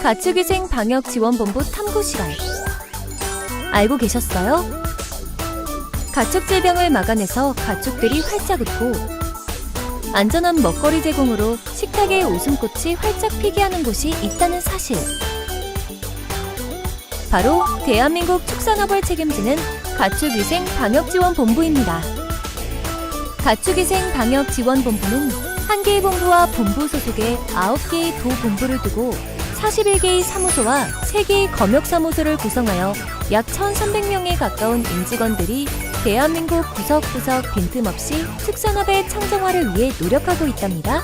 가축위생방역지원본부 탐구시간. 알고 계셨어요? 가축질병을 막아내서 가축들이 활짝 웃고 안전한 먹거리 제공으로 식탁의 웃음꽃이 활짝 피게 하는 곳이 있다는 사실. 바로 대한민국 축산업을 책임지는 가축위생방역지원본부입니다. 가축위생방역지원본부는 1개의 본부와 본부 소속의 9개의 도본부를 두고 41개의 사무소와 3개의 검역사무소를 구성하여 약 1,300명에 가까운 임직원들이 대한민국 구석구석 빈틈없이 축산업의 청정화를 위해 노력하고 있답니다.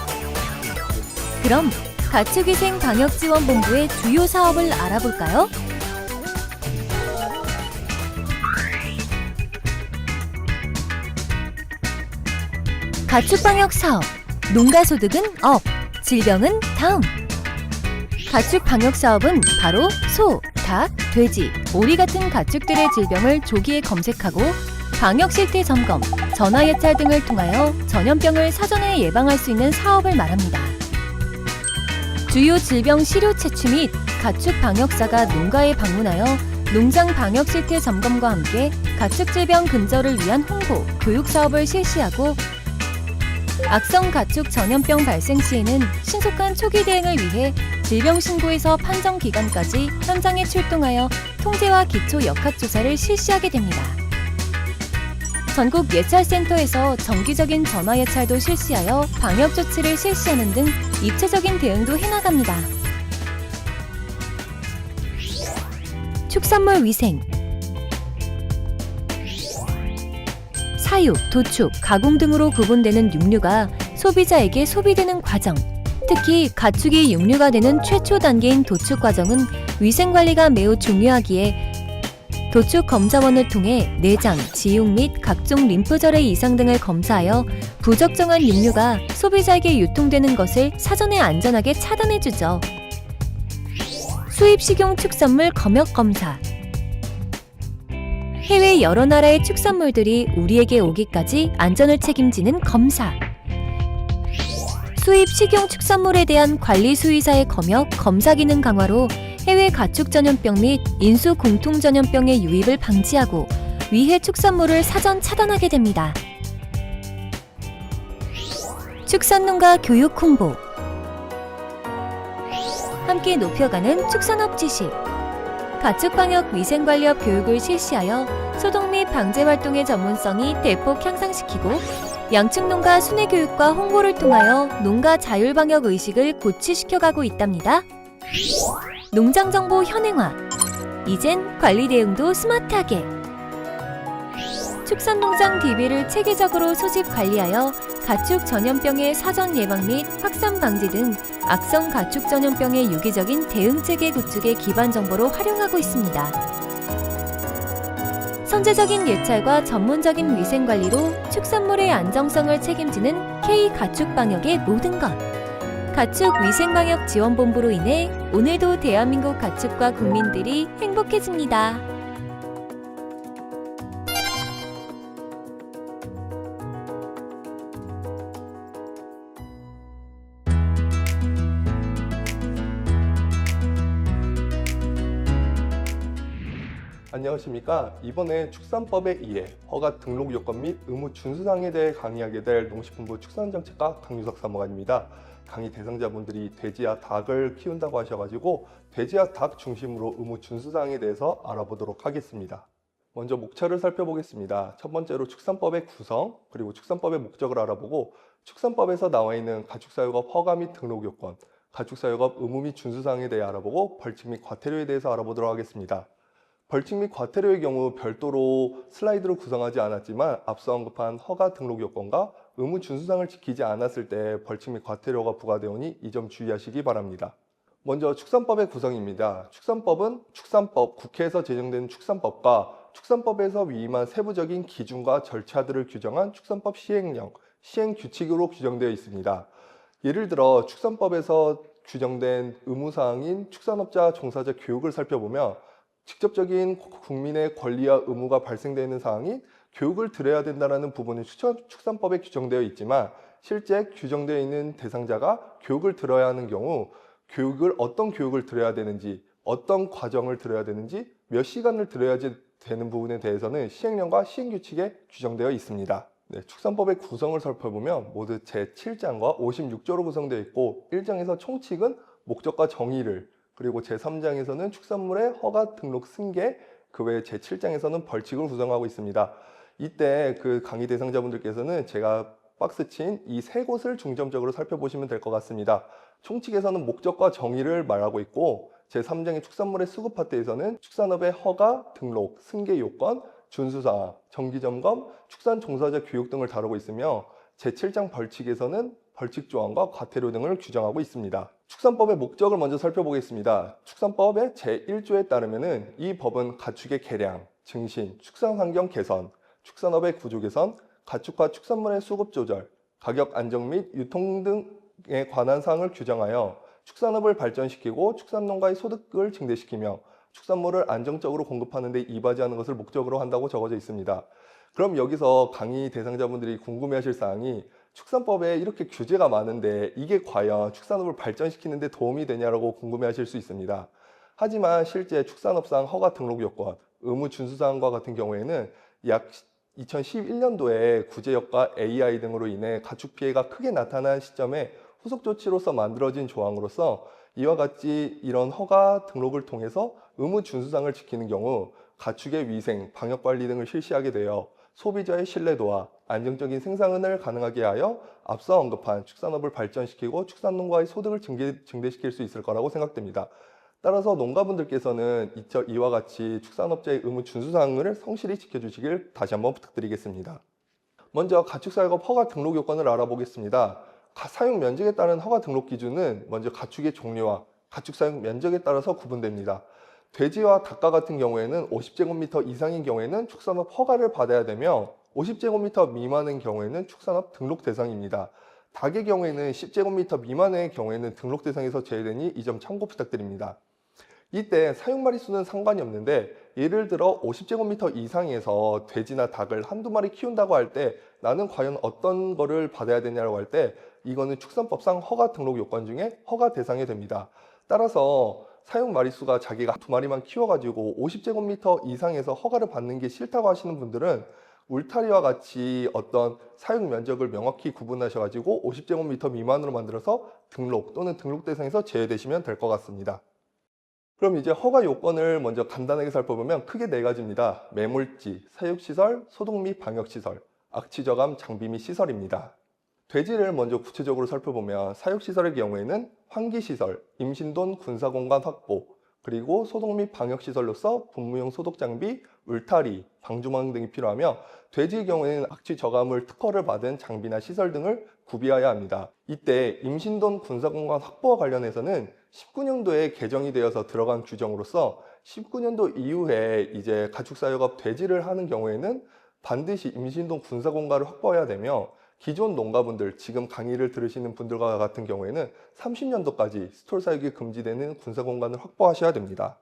그럼 가축위생방역지원본부의 주요 사업을 알아볼까요? 가축방역사업, 농가소득은 업, 질병은 다음. 가축방역사업은 바로 소, 닭, 돼지, 오리 같은 가축들의 질병을 조기에 검색하고 방역실태 점검, 전화예찰 등을 통하여 전염병을 사전에 예방할 수 있는 사업을 말합니다. 주요 질병 시료 채취 및 가축방역사가 농가에 방문하여 농장 방역실태 점검과 함께 가축질병 근절을 위한 홍보, 교육 사업을 실시하고 악성 가축 전염병 발생 시에는 신속한 초기 대응을 위해 질병 신고에서 판정 기간까지 현장에 출동하여 통제와 기초 역학조사를 실시하게 됩니다. 전국 예찰센터에서 정기적인 전화 예찰도 실시하여 방역 조치를 실시하는 등 입체적인 대응도 해나갑니다. 축산물 위생, 사육, 도축, 가공 등으로 구분되는 육류가 소비자에게 소비되는 과정, 특히 가축이 육류가 되는 최초 단계인 도축 과정은 위생관리가 매우 중요하기에 도축 검사원을 통해 내장, 지육 및 각종 림프절의 이상 등을 검사하여 부적정한 육류가 소비자에게 유통되는 것을 사전에 안전하게 차단해주죠. 수입 식용 축산물 검역 검사. 해외 여러 나라의 축산물들이 우리에게 오기까지 안전을 책임지는 검사. 수입 식용 축산물에 대한 관리 수의사의 검역, 검사 기능 강화로 해외 가축 전염병 및 인수 공통 전염병의 유입을 방지하고 위해 축산물을 사전 차단하게 됩니다. 축산농가 교육 홍보. 함께 높여가는 축산업 지식. 가축방역 위생관리업 교육을 실시하여 소독 및 방제 활동의 전문성이 대폭 향상시키고 양축농가 순회교육과 홍보를 통하여 농가 자율방역 의식을 고취시켜가고 있답니다. 농장정보 현행화. 이젠 관리 대응도 스마트하게. 축산농장 DB를 체계적으로 소집 관리하여 가축 전염병의 사전 예방 및 확산 방지 등 악성 가축 전염병의 유기적인 대응체계 구축의 기반 정보로 활용하고 있습니다. 선제적인 예찰과 전문적인 위생관리로 축산물의 안정성을 책임지는 K가축방역의 모든 것. 가축위생방역지원본부로 인해 오늘도 대한민국 가축과 국민들이 행복해집니다. 안녕하십니까. 이번에 축산법에 의해 허가 등록 요건 및 의무 준수사항에 대해 강의하게 될 농식품부 축산정책과 강유석 사무관입니다. 강의 대상자분들이 돼지와 닭을 키운다고 하셔가지고 돼지와 닭 중심으로 의무 준수사항에 대해서 알아보도록 하겠습니다. 먼저 목차를 살펴보겠습니다. 첫 번째로 축산법의 구성, 그리고 축산법의 목적을 알아보고 축산법에서 나와 있는 가축사육업 허가 및 등록 요건, 가축사육업 의무 및 준수사항에 대해 알아보고 벌칙 및 과태료에 대해서 알아보도록 하겠습니다. 벌칙 및 과태료의 경우 별도로 슬라이드로 구성하지 않았지만 앞서 언급한 허가 등록 요건과 의무 준수사항을 지키지 않았을 때 벌칙 및 과태료가 부과되오니 이 점 주의하시기 바랍니다. 먼저 축산법의 구성입니다. 축산법은 축산법, 국회에서 제정된 축산법과 축산법에서 위임한 세부적인 기준과 절차들을 규정한 축산법 시행령, 시행규칙으로 규정되어 있습니다. 예를 들어 축산법에서 규정된 의무사항인 축산업자 종사자 교육을 살펴보면 직접적인 국민의 권리와 의무가 발생되는 사항이 교육을 들여야 된다는 부분이 축산법에 규정되어 있지만 실제 규정되어 있는 대상자가 교육을 들어야 하는 경우 어떤 교육을 들어야 되는지, 어떤 과정을 들어야 되는지, 몇 시간을 들어야 되는 부분에 대해서는 시행령과 시행규칙에 규정되어 있습니다. 네, 축산법의 구성을 살펴보면 모두 제7장과 56조로 구성되어 있고 1장에서 총칙은 목적과 정의를, 그리고 제3장에서는 축산물의 허가 등록 승계, 그 외에 제7장에서는 벌칙을 구성하고 있습니다. 이때 그 강의 대상자분들께서는 제가 박스친 이 세 곳을 중점적으로 살펴보시면 될 것 같습니다. 총칙에서는 목적과 정의를 말하고 있고 제3장의 축산물의 수급 파트에서는 축산업의 허가, 등록, 승계 요건, 준수사항, 정기점검, 축산 종사자 교육 등을 다루고 있으며 제7장 벌칙에서는 벌칙 조항과 과태료 등을 규정하고 있습니다. 축산법의 목적을 먼저 살펴보겠습니다. 축산법의 제1조에 따르면 이 법은 가축의 개량, 증신, 축산환경 개선, 축산업의 구조 개선, 가축과 축산물의 수급 조절, 가격 안정 및 유통 등에 관한 사항을 규정하여 축산업을 발전시키고 축산농가의 소득을 증대시키며 축산물을 안정적으로 공급하는 데 이바지하는 것을 목적으로 한다고 적어져 있습니다. 그럼 여기서 강의 대상자분들이 궁금해하실 사항이 축산법에 이렇게 규제가 많은데 이게 과연 축산업을 발전시키는 데 도움이 되냐라고 궁금해하실 수 있습니다. 하지만 실제 축산업상 허가 등록 요건, 의무 준수사항과 같은 경우에는 약 2011년도에 구제역과 AI 등으로 인해 가축 피해가 크게 나타난 시점에 후속 조치로서 만들어진 조항으로서 이와 같이 이런 허가 등록을 통해서 의무 준수사항을 지키는 경우 가축의 위생, 방역 관리 등을 실시하게 되어 소비자의 신뢰도와 안정적인 생산을 가능하게 하여 앞서 언급한 축산업을 발전시키고 축산농가의 소득을 증대시킬 수 있을 거라고 생각됩니다. 따라서 농가분들께서는 이와 같이 축산업자의 의무 준수사항을 성실히 지켜주시길 다시 한번 부탁드리겠습니다. 먼저 가축사육업 허가 등록 요건을 알아보겠습니다. 사육 면적에 따른 허가 등록 기준은 먼저 가축의 종류와 가축 사육 면적에 따라서 구분됩니다. 돼지와 닭과 같은 경우에는 50제곱미터 이상인 경우에는 축산업 허가를 받아야 되며 50제곱미터 미만인 경우에는 축산업 등록 대상입니다. 닭의 경우에는 10제곱미터 미만의 경우에는 등록 대상에서 제외되니 이 점 참고 부탁드립니다. 이때 사육 마리수는 상관이 없는데 예를 들어 50제곱미터 이상에서 돼지나 닭을 한두 마리 키운다고 할 때 나는 과연 어떤 거를 받아야 되냐고 할 때 이거는 축산법상 허가 등록 요건 중에 허가 대상이 됩니다. 따라서 사육 마리수가 자기가 두 마리만 키워가지고 50제곱미터 이상에서 허가를 받는 게 싫다고 하시는 분들은 울타리와 같이 어떤 사육 면적을 명확히 구분하셔가지고 50제곱미터 미만으로 만들어서 등록 또는 등록 대상에서 제외되시면 될 것 같습니다. 그럼 이제 허가 요건을 먼저 간단하게 살펴보면 크게 네 가지입니다. 매물지, 사육시설, 소독 및 방역시설, 악취저감 장비 및 시설입니다. 돼지를 먼저 구체적으로 살펴보면 사육시설의 경우에는 환기시설, 임신돈 군사공간 확보, 그리고 소독 및 방역시설로서 분무용 소독장비, 울타리, 방조망 등이 필요하며 돼지의 경우에는 악취 저감을 특허를 받은 장비나 시설 등을 구비해야 합니다. 이때 임신돈 군사공간 확보와 관련해서는 19년도에 개정이 되어서 들어간 규정으로서 19년도 이후에 이제 가축사육업 돼지를 하는 경우에는 반드시 임신돈 군사공간을 확보해야 되며 기존 농가분들, 지금 강의를 들으시는 분들과 같은 경우에는 30년도까지 스톨 사육이 금지되는 군사공간을 확보하셔야 됩니다.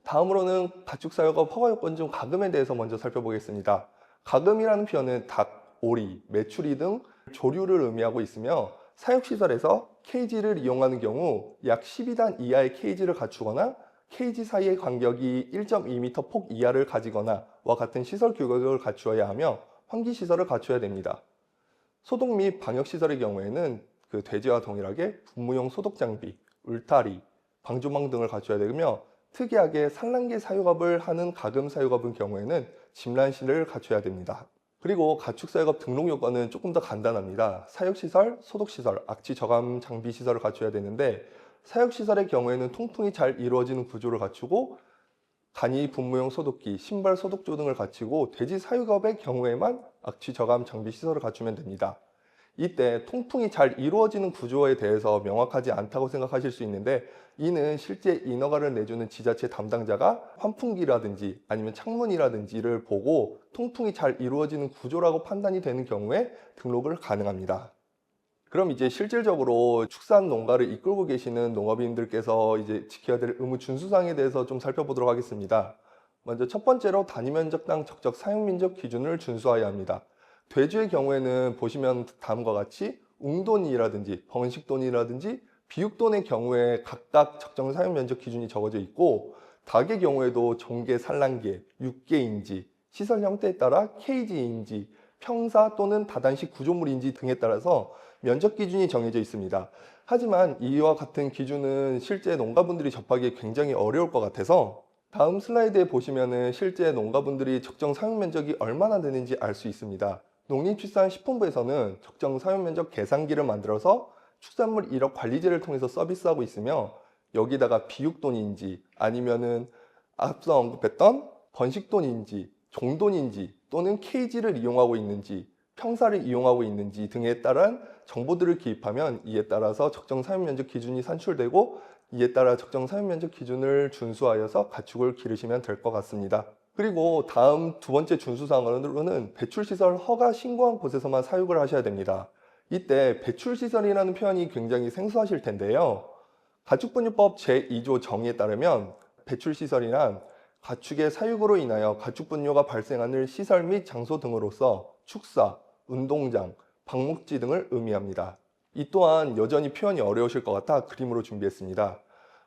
다음으로는 가축사육업 허가요건 중 가금에 대해서 먼저 살펴보겠습니다. 가금이라는 표현은 닭, 오리, 메추리 등 조류를 의미하고 있으며 사육시설에서 케이지를 이용하는 경우 약 12단 이하의 케이지를 갖추거나 케이지 사이의 간격이 1.2m 폭 이하를 가지거나 와 같은 시설 규격을 갖추어야 하며 환기시설을 갖춰야 됩니다. 소독 및 방역시설의 경우에는 그 돼지와 동일하게 분무용 소독장비, 울타리, 방조망 등을 갖춰야 되며 특이하게 산란계 사육업을 하는 가금 사육업의 경우에는 집란실을 갖춰야 됩니다. 그리고 가축사육업 등록 요건은 조금 더 간단합니다. 사육시설, 소독시설, 악취 저감 장비 시설을 갖춰야 되는데 사육시설의 경우에는 통풍이 잘 이루어지는 구조를 갖추고 간이 분무용 소독기, 신발 소독조 등을 갖추고 돼지 사육업의 경우에만 악취 저감 장비 시설을 갖추면 됩니다. 이때 통풍이 잘 이루어지는 구조에 대해서 명확하지 않다고 생각하실 수 있는데 이는 실제 인허가를 내주는 지자체 담당자가 환풍기라든지 아니면 창문이라든지를 보고 통풍이 잘 이루어지는 구조라고 판단이 되는 경우에 등록을 가능합니다. 그럼 이제 실질적으로 축산 농가를 이끌고 계시는 농업인들께서 이제 지켜야 될 의무 준수사항에 대해서 좀 살펴보도록 하겠습니다. 먼저 첫 번째로 단위 면적당 적정 사육 면적 기준을 준수해야 합니다. 돼지의 경우에는 보시면 다음과 같이 웅돈이라든지 번식돈이라든지 비육돈의 경우에 각각 적정 사용 면적 기준이 적어져 있고, 닭의 경우에도 종계, 산란계, 육계인지, 시설 형태에 따라 케이지인지, 평사 또는 다단식 구조물인지 등에 따라서 면적 기준이 정해져 있습니다. 하지만 이와 같은 기준은 실제 농가분들이 접하기 굉장히 어려울 것 같아서 다음 슬라이드에 보시면은 실제 농가분들이 적정 사용 면적이 얼마나 되는지 알 수 있습니다. 농림축산식품부에서는 적정 사용 면적 계산기를 만들어서 축산물 일억 관리제를 통해서 서비스하고 있으며, 여기다가 비육돈인지 아니면은 앞서 언급했던 번식돈인지 종돈인지 또는 케이지를 이용하고 있는지 평사를 이용하고 있는지 등에 따른 정보들을 기입하면 이에 따라서 적정 사용 면적 기준이 산출되고, 이에 따라 적정 사용 면적 기준을 준수하여서 가축을 기르시면 될 것 같습니다. 그리고 다음 두 번째 준수사항으로는 배출시설 허가 신고한 곳에서만 사육을 하셔야 됩니다. 이때 배출시설이라는 표현이 굉장히 생소하실 텐데요. 가축분유법 제2조 정의에 따르면 배출시설이란 가축의 사육으로 인하여 가축분뇨가 발생하는 시설 및 장소 등으로서 축사, 운동장, 방목지 등을 의미합니다. 이 또한 여전히 표현이 어려우실 것 같아 그림으로 준비했습니다.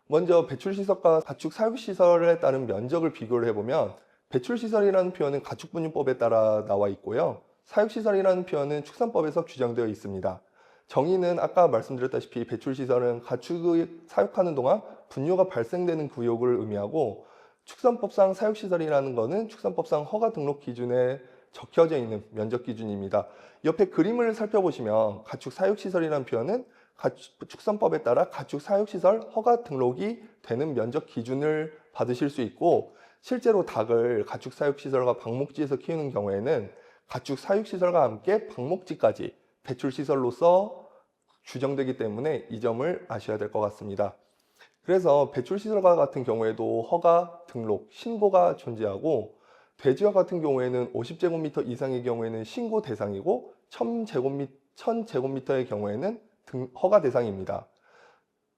먼저 배출시설과 가축사육시설에 따른 면적을 비교를 해보면, 배출시설이라는 표현은 가축분유법에 따라 나와 있고요, 사육시설이라는 표현은 축산법에서 규정되어 있습니다. 정의는 아까 말씀드렸다시피 배출시설은 가축을 사육하는 동안 분뇨가 발생되는 구역을 의미하고, 축산법상 사육시설이라는 것은 축산법상 허가 등록 기준에 적혀져 있는 면적 기준입니다. 옆에 그림을 살펴보시면 가축 사육시설이라는 표현은 축산법에 따라 가축 사육시설 허가 등록이 되는 면적 기준을 받으실 수 있고, 실제로 닭을 가축 사육시설과 방목지에서 키우는 경우에는 가축 사육시설과 함께 방목지까지 배출시설로서 규정되기 때문에 이 점을 아셔야 될 것 같습니다. 그래서 배출시설과 같은 경우에도 허가, 등록, 신고가 존재하고, 돼지와 같은 경우에는 50제곱미터 이상의 경우에는 신고 대상이고 1000제곱미터의 경우에는 허가 대상입니다.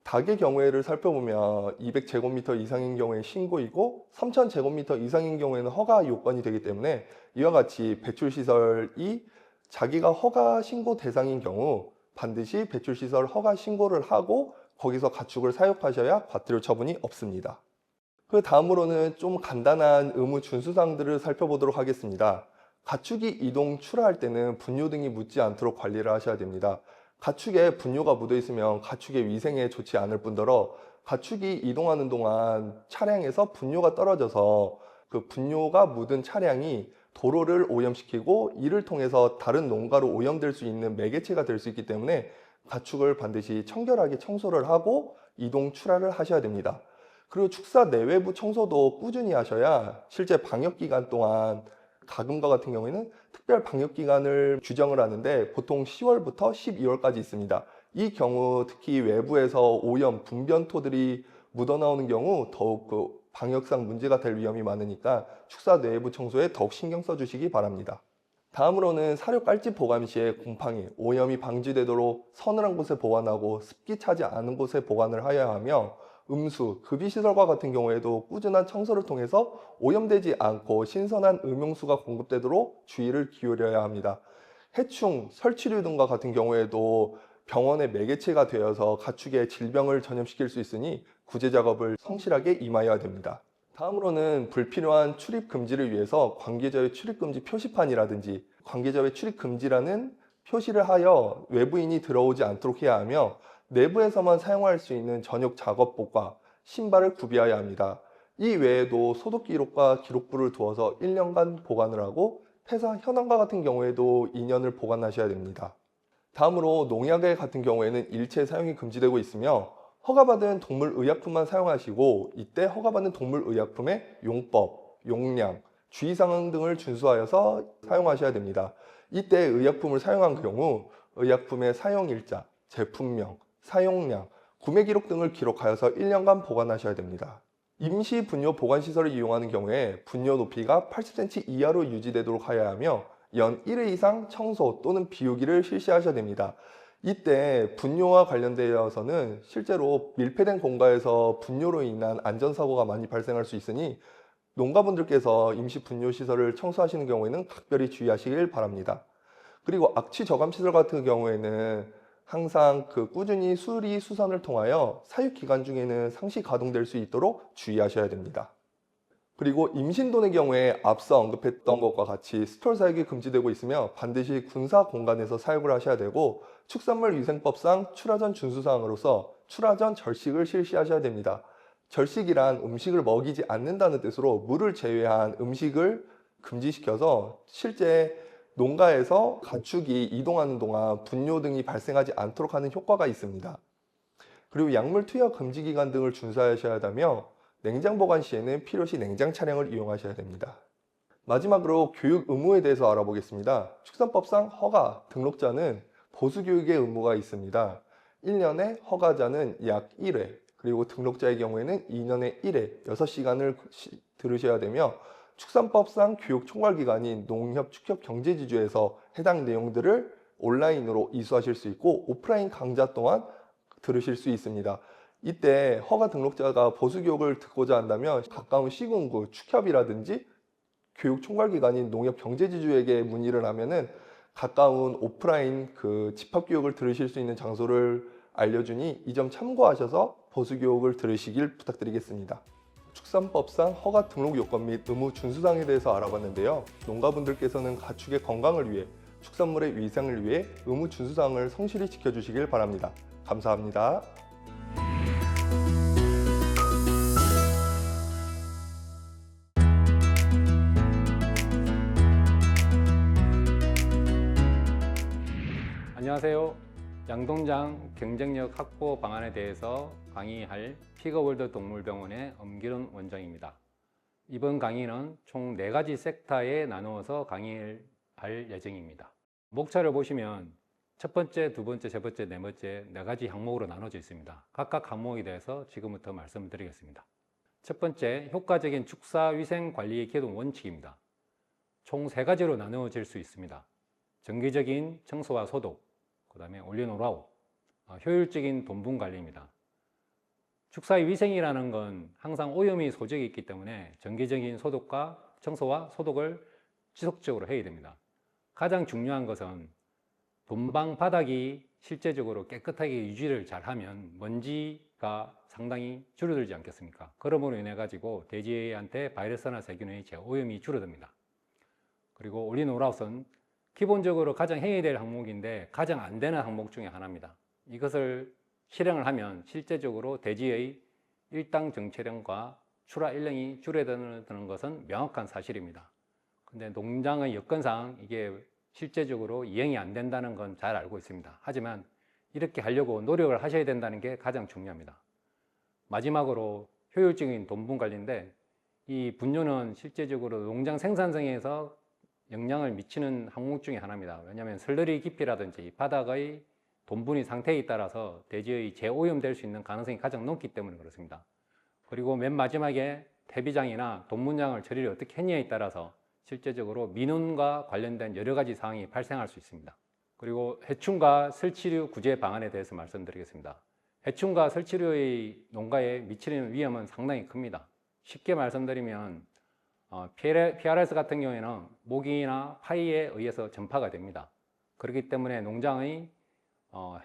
닭의 경우를 살펴보면 200제곱미터 이상인 경우에 신고이고 3000제곱미터 이상인 경우에는 허가 요건이 되기 때문에, 이와 같이 배출시설이 자기가 허가 신고 대상인 경우 반드시 배출시설 허가 신고를 하고 거기서 가축을 사육하셔야 과태료 처분이 없습니다. 그 다음으로는 좀 간단한 의무 준수사항들을 살펴보도록 하겠습니다. 가축이 이동 출하할 때는 분뇨 등이 묻지 않도록 관리를 하셔야 됩니다. 가축에 분뇨가 묻어 있으면 가축의 위생에 좋지 않을 뿐더러 가축이 이동하는 동안 차량에서 분뇨가 떨어져서 그 분뇨가 묻은 차량이 도로를 오염시키고 이를 통해서 다른 농가로 오염될 수 있는 매개체가 될 수 있기 때문에 가축을 반드시 청결하게 청소를 하고 이동 출하를 하셔야 됩니다. 그리고 축사 내외부 청소도 꾸준히 하셔야 실제 방역기간 동안, 가금과 같은 경우에는 특별 방역기간을 규정을 하는데 보통 10월부터 12월까지 있습니다. 이 경우 특히 외부에서 오염, 분변토들이 묻어나오는 경우 더욱 그 방역상 문제가 될 위험이 많으니까 축사 내외부 청소에 더욱 신경 써주시기 바랍니다. 다음으로는 사료 깔집 보관 시에 곰팡이, 오염이 방지되도록 서늘한 곳에 보관하고 습기 차지 않은 곳에 보관을 하여야 하며, 음수, 급유시설과 같은 경우에도 꾸준한 청소를 통해서 오염되지 않고 신선한 음용수가 공급되도록 주의를 기울여야 합니다. 해충, 설치류 등과 같은 경우에도 병원의 매개체가 되어서 가축의 질병을 전염시킬 수 있으니 구제 작업을 성실하게 임하여야 됩니다. 다음으로는 불필요한 출입 금지를 위해서 관계자의 출입 금지 표시판이라든지 관계자의 출입 금지라는 표시를 하여 외부인이 들어오지 않도록 해야 하며, 내부에서만 사용할 수 있는 전용 작업복과 신발을 구비해야 합니다. 이 외에도 소독 기록과 기록부를 두어서 1년간 보관을 하고, 폐사 현황과 같은 경우에도 2년을 보관하셔야 됩니다. 다음으로 농약의 같은 경우에는 일체 사용이 금지되고 있으며, 허가받은 동물의약품만 사용하시고, 이때 허가받은 동물의약품의 용법, 용량, 주의사항 등을 준수하여서 사용하셔야 됩니다. 이때 의약품을 사용한 경우 의약품의 사용일자, 제품명, 사용량, 구매 기록 등을 기록하여서 1년간 보관하셔야 됩니다. 임시 분뇨 보관시설을 이용하는 경우에 분뇨 높이가 80cm 이하로 유지되도록 하여야 하며, 연 1회 이상 청소 또는 비우기를 실시하셔야 됩니다. 이때 분뇨와 관련되어서는 실제로 밀폐된 공간에서 분뇨로 인한 안전사고가 많이 발생할 수 있으니 농가분들께서 임시 분뇨시설을 청소하시는 경우에는 각별히 주의하시길 바랍니다. 그리고 악취 저감시설 같은 경우에는 항상 꾸준히 수리 수선을 통하여 사육 기간 중에는 상시 가동될 수 있도록 주의하셔야 됩니다. 그리고 임신돈의 경우에 앞서 언급했던 것과 같이 스톨 사육이 금지되고 있으며 반드시 군사 공간에서 사육을 하셔야 되고, 축산물 위생법상 출하전 준수사항으로서 출하전 절식을 실시하셔야 됩니다. 절식이란 음식을 먹이지 않는다는 뜻으로 물을 제외한 음식을 금지시켜서 실제 농가에서 가축이 이동하는 동안 분뇨 등이 발생하지 않도록 하는 효과가 있습니다. 그리고 약물 투여 금지 기간 등을 준수하셔야 하다며 냉장 보관 시에는 필요시 냉장 차량을 이용하셔야 됩니다. 마지막으로 교육 의무에 대해서 알아보겠습니다. 축산법상 허가 등록자는 보수 교육의 의무가 있습니다. 1년에 허가자는 약 1회, 그리고 등록자의 경우에는 2년에 1회 6시간을 들으셔야 되며, 축산법상 교육 총괄 기관인 농협축협경제지주에서 해당 내용들을 온라인으로 이수하실 수 있고, 오프라인 강좌 또한 들으실 수 있습니다. 이때 허가 등록자가 보수 교육을 듣고자 한다면 가까운 시군구 축협이라든지 교육 총괄 기관인 농협경제지주에게 문의를 하면은 가까운 오프라인 집합 교육을 들으실 수 있는 장소를 알려주니 이 점 참고하셔서 보수 교육을 들으시길 부탁드리겠습니다. 축산법상 허가 등록 요건 및 의무 준수사항에 대해서 알아봤는데요. 농가분들께서는 가축의 건강을 위해, 축산물의 위생을 위해 의무 준수사항을 성실히 지켜주시길 바랍니다. 감사합니다. 안녕하세요. 양동장 경쟁력 확보 방안에 대해서 강의할 피거월드 동물병원의 엄기론 원장입니다. 이번 강의는 총 4가지 섹터에 나누어서 강의를 할 예정입니다. 목차를 보시면 첫 번째, 두 번째, 세 번째, 네 번째 4가지 항목으로 나눠져 있습니다. 각각 항목에 대해서 지금부터 말씀을 드리겠습니다. 첫 번째, 효과적인 축사위생관리의 기본 원칙입니다. 총 3가지로 나누어질 수 있습니다. 정기적인 청소와 소독, 그 다음에 올리노라우, 효율적인 돈분 관리입니다. 축사의 위생이라는 건 항상 오염이 소적이 있기 때문에 정기적인 소독과 청소와 소독을 지속적으로 해야 됩니다. 가장 중요한 것은 돈방 바닥이 실제적으로 깨끗하게 유지를 잘하면 먼지가 상당히 줄어들지 않겠습니까? 그러므로 인해 가지고 돼지한테 바이러스나 세균의 오염이 줄어듭니다. 그리고 올리노라웃은 기본적으로 가장 해야 될 항목인데 가장 안 되는 항목 중에 하나입니다. 이것을 실행을 하면 실제적으로 돼지의 일당 정체량과 출하 일량이 줄어드는 것은 명확한 사실입니다. 근데 농장의 여건상 이게 실제적으로 이행이 안 된다는 건 잘 알고 있습니다. 하지만 이렇게 하려고 노력을 하셔야 된다는 게 가장 중요합니다. 마지막으로 효율적인 돈분 관리인데, 이 분뇨는 실제적으로 농장 생산성에서 영향을 미치는 항목 중에 하나입니다. 왜냐하면 슬러리 깊이라든지 바닥의 돈분이 상태에 따라서 돼지의 재오염될 수 있는 가능성이 가장 높기 때문에 그렇습니다. 그리고 맨 마지막에 퇴비장이나 돈분장을 처리를 어떻게 했냐에 따라서 실제적으로 민원과 관련된 여러 가지 사항이 발생할 수 있습니다. 그리고 해충과 설치류 구제 방안에 대해서 말씀드리겠습니다. 해충과 설치류의 농가에 미치는 위험은 상당히 큽니다. 쉽게 말씀드리면 PRS 같은 경우에는 모기나 파이에 의해서 전파가 됩니다. 그렇기 때문에 농장의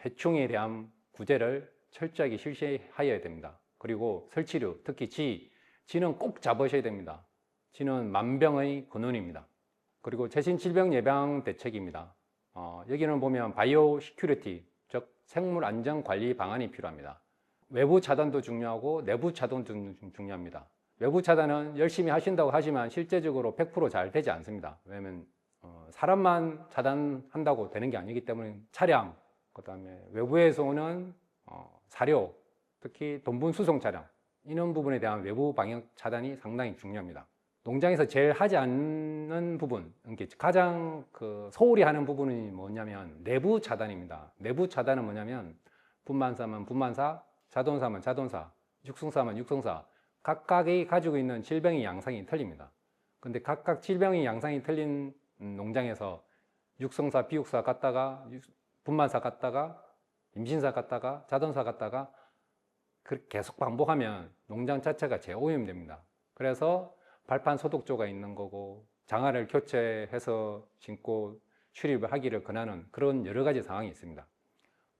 해충에 대한 구제를 철저하게 실시하여야 됩니다. 그리고 설치류, 특히 쥐는 꼭 잡으셔야 됩니다. 쥐는 만병의 근원입니다. 그리고 최신 질병 예방 대책입니다. 여기는 보면 바이오 시큐리티, 즉 생물 안전 관리 방안이 필요합니다. 외부 차단도 중요하고 내부 차단도 중요합니다. 외부 차단은 열심히 하신다고 하지만 실제적으로 100% 잘 되지 않습니다. 왜냐하면 사람만 차단한다고 되는 게 아니기 때문에 차량, 그 다음에 외부에서 오는 사료, 특히 돈분 수송 차량, 이런 부분에 대한 외부 방역 차단이 상당히 중요합니다. 농장에서 제일 하지 않는 부분, 가장 소홀히 하는 부분이 뭐냐면 내부 차단입니다. 내부 차단은 뭐냐면 분만사면 분만사, 자동사면 자동사, 육성사면 육성사, 각각이 가지고 있는 질병의 양상이 틀립니다. 근데 각각 질병의 양상이 틀린 농장에서 육성사, 비육사 갔다가 분만사 갔다가 임신사 갔다가 자동사 갔다가 계속 반복하면 농장 자체가 재오염됩니다. 그래서 발판 소독조가 있는 거고 장화를 교체해서 신고 출입을 하기를 권하는 그런 여러 가지 상황이 있습니다.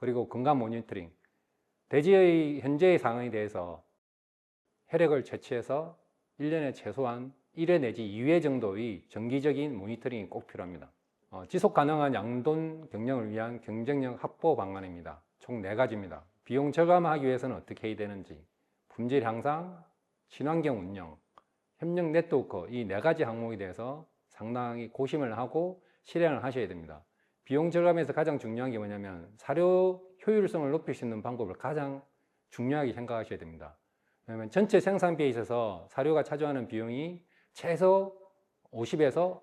그리고 건강 모니터링, 대지의 현재의 상황에 대해서 혈액을 채취해서 1년에 최소한 1회 내지 2회 정도의 정기적인 모니터링이 꼭 필요합니다. 지속 가능한 양돈 경영을 위한 경쟁력 확보 방안입니다. 총 4가지입니다. 비용 절감하기 위해서는 어떻게 해야 되는지, 품질 향상, 친환경 운영, 협력 네트워크, 이 4가지 항목에 대해서 상당히 고심을 하고 실행을 하셔야 됩니다. 비용 절감에서 가장 중요한 게 뭐냐면 사료 효율성을 높일 수 있는 방법을 가장 중요하게 생각하셔야 됩니다. 왜냐하면 전체 생산비에 있어서 사료가 차지하는 비용이 최소 50에서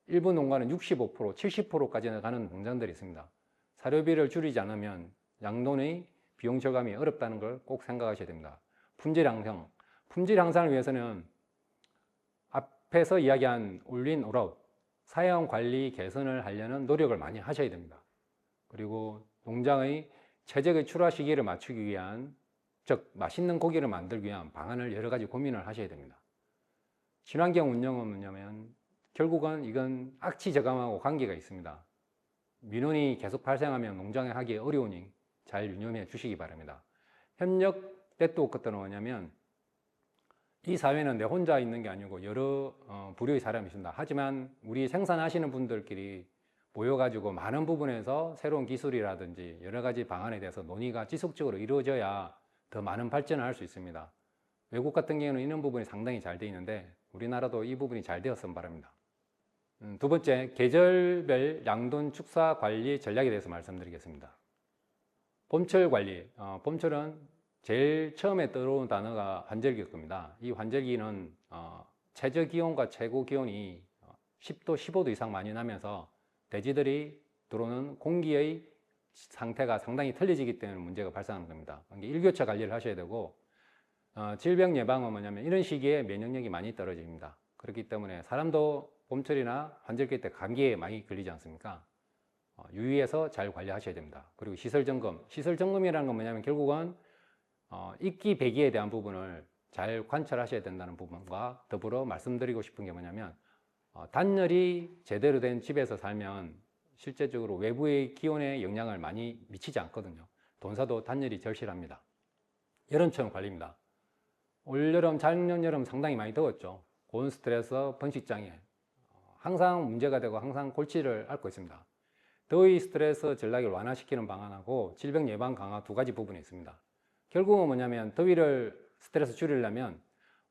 일부 농가는 65%, 70%까지 가는 농장들이 있습니다. 사료비를 줄이지 않으면 양돈의 비용 절감이 어렵다는 걸 꼭 생각하셔야 됩니다. 품질 향상, 품질 향상을 위해서는 앞에서 이야기한 올인 올아웃, 사용 관리 개선을 하려는 노력을 많이 하셔야 됩니다. 그리고 농장의 최적의 출하 시기를 맞추기 위한, 즉 맛있는 고기를 만들기 위한 방안을 여러 가지 고민을 하셔야 됩니다. 친환경 운영은 뭐냐면 결국은 이건 악취 저감하고 관계가 있습니다. 민원이 계속 발생하면 농장에 하기 어려우니 잘 유념해 주시기 바랍니다. 협력 네트워크는 뭐냐면 이 사회는 내 혼자 있는 게 아니고 여러 부류의 사람이 있습니다. 하지만 우리 생산하시는 분들끼리 모여가지고 많은 부분에서 새로운 기술이라든지 여러 가지 방안에 대해서 논의가 지속적으로 이루어져야 더 많은 발전을 할 수 있습니다. 외국 같은 경우는 이런 부분이 상당히 잘 되어 있는데 우리나라도 이 부분이 잘 되었으면 바랍니다. 두 번째, 계절별 양돈 축사 관리 전략에 대해서 말씀드리겠습니다. 봄철 관리, 봄철은 제일 처음에 떠오르는 단어가 환절기일 겁니다. 이 환절기는 최저 기온과 최고 기온이 10도, 15도 이상 많이 나면서 돼지들이 들어오는 공기의 상태가 상당히 틀려지기 때문에 문제가 발생하는 겁니다. 일교차 관리를 하셔야 되고, 질병 예방은 뭐냐면 이런 시기에 면역력이 많이 떨어집니다. 그렇기 때문에 사람도 봄철이나 환절기 때 감기에 많이 걸리지 않습니까? 유의해서 잘 관리하셔야 됩니다. 그리고 시설 점검, 시설 점검이라는 건 뭐냐면 결국은 이끼 배기에 대한 부분을 잘 관찰하셔야 된다는 부분과 더불어 말씀드리고 싶은 게 뭐냐면 단열이 제대로 된 집에서 살면 실제적으로 외부의 기온에 영향을 많이 미치지 않거든요. 돈사도 단열이 절실합니다. 여름철 관리입니다. 올여름, 작년 여름 상당히 많이 더웠죠. 고온 스트레스, 번식장애 항상 문제가 되고 항상 골치를 앓고 있습니다. 더위 스트레스 전략을 완화시키는 방안하고 질병 예방 강화 2가지 부분이 있습니다. 결국은 뭐냐면 더위를 스트레스 줄이려면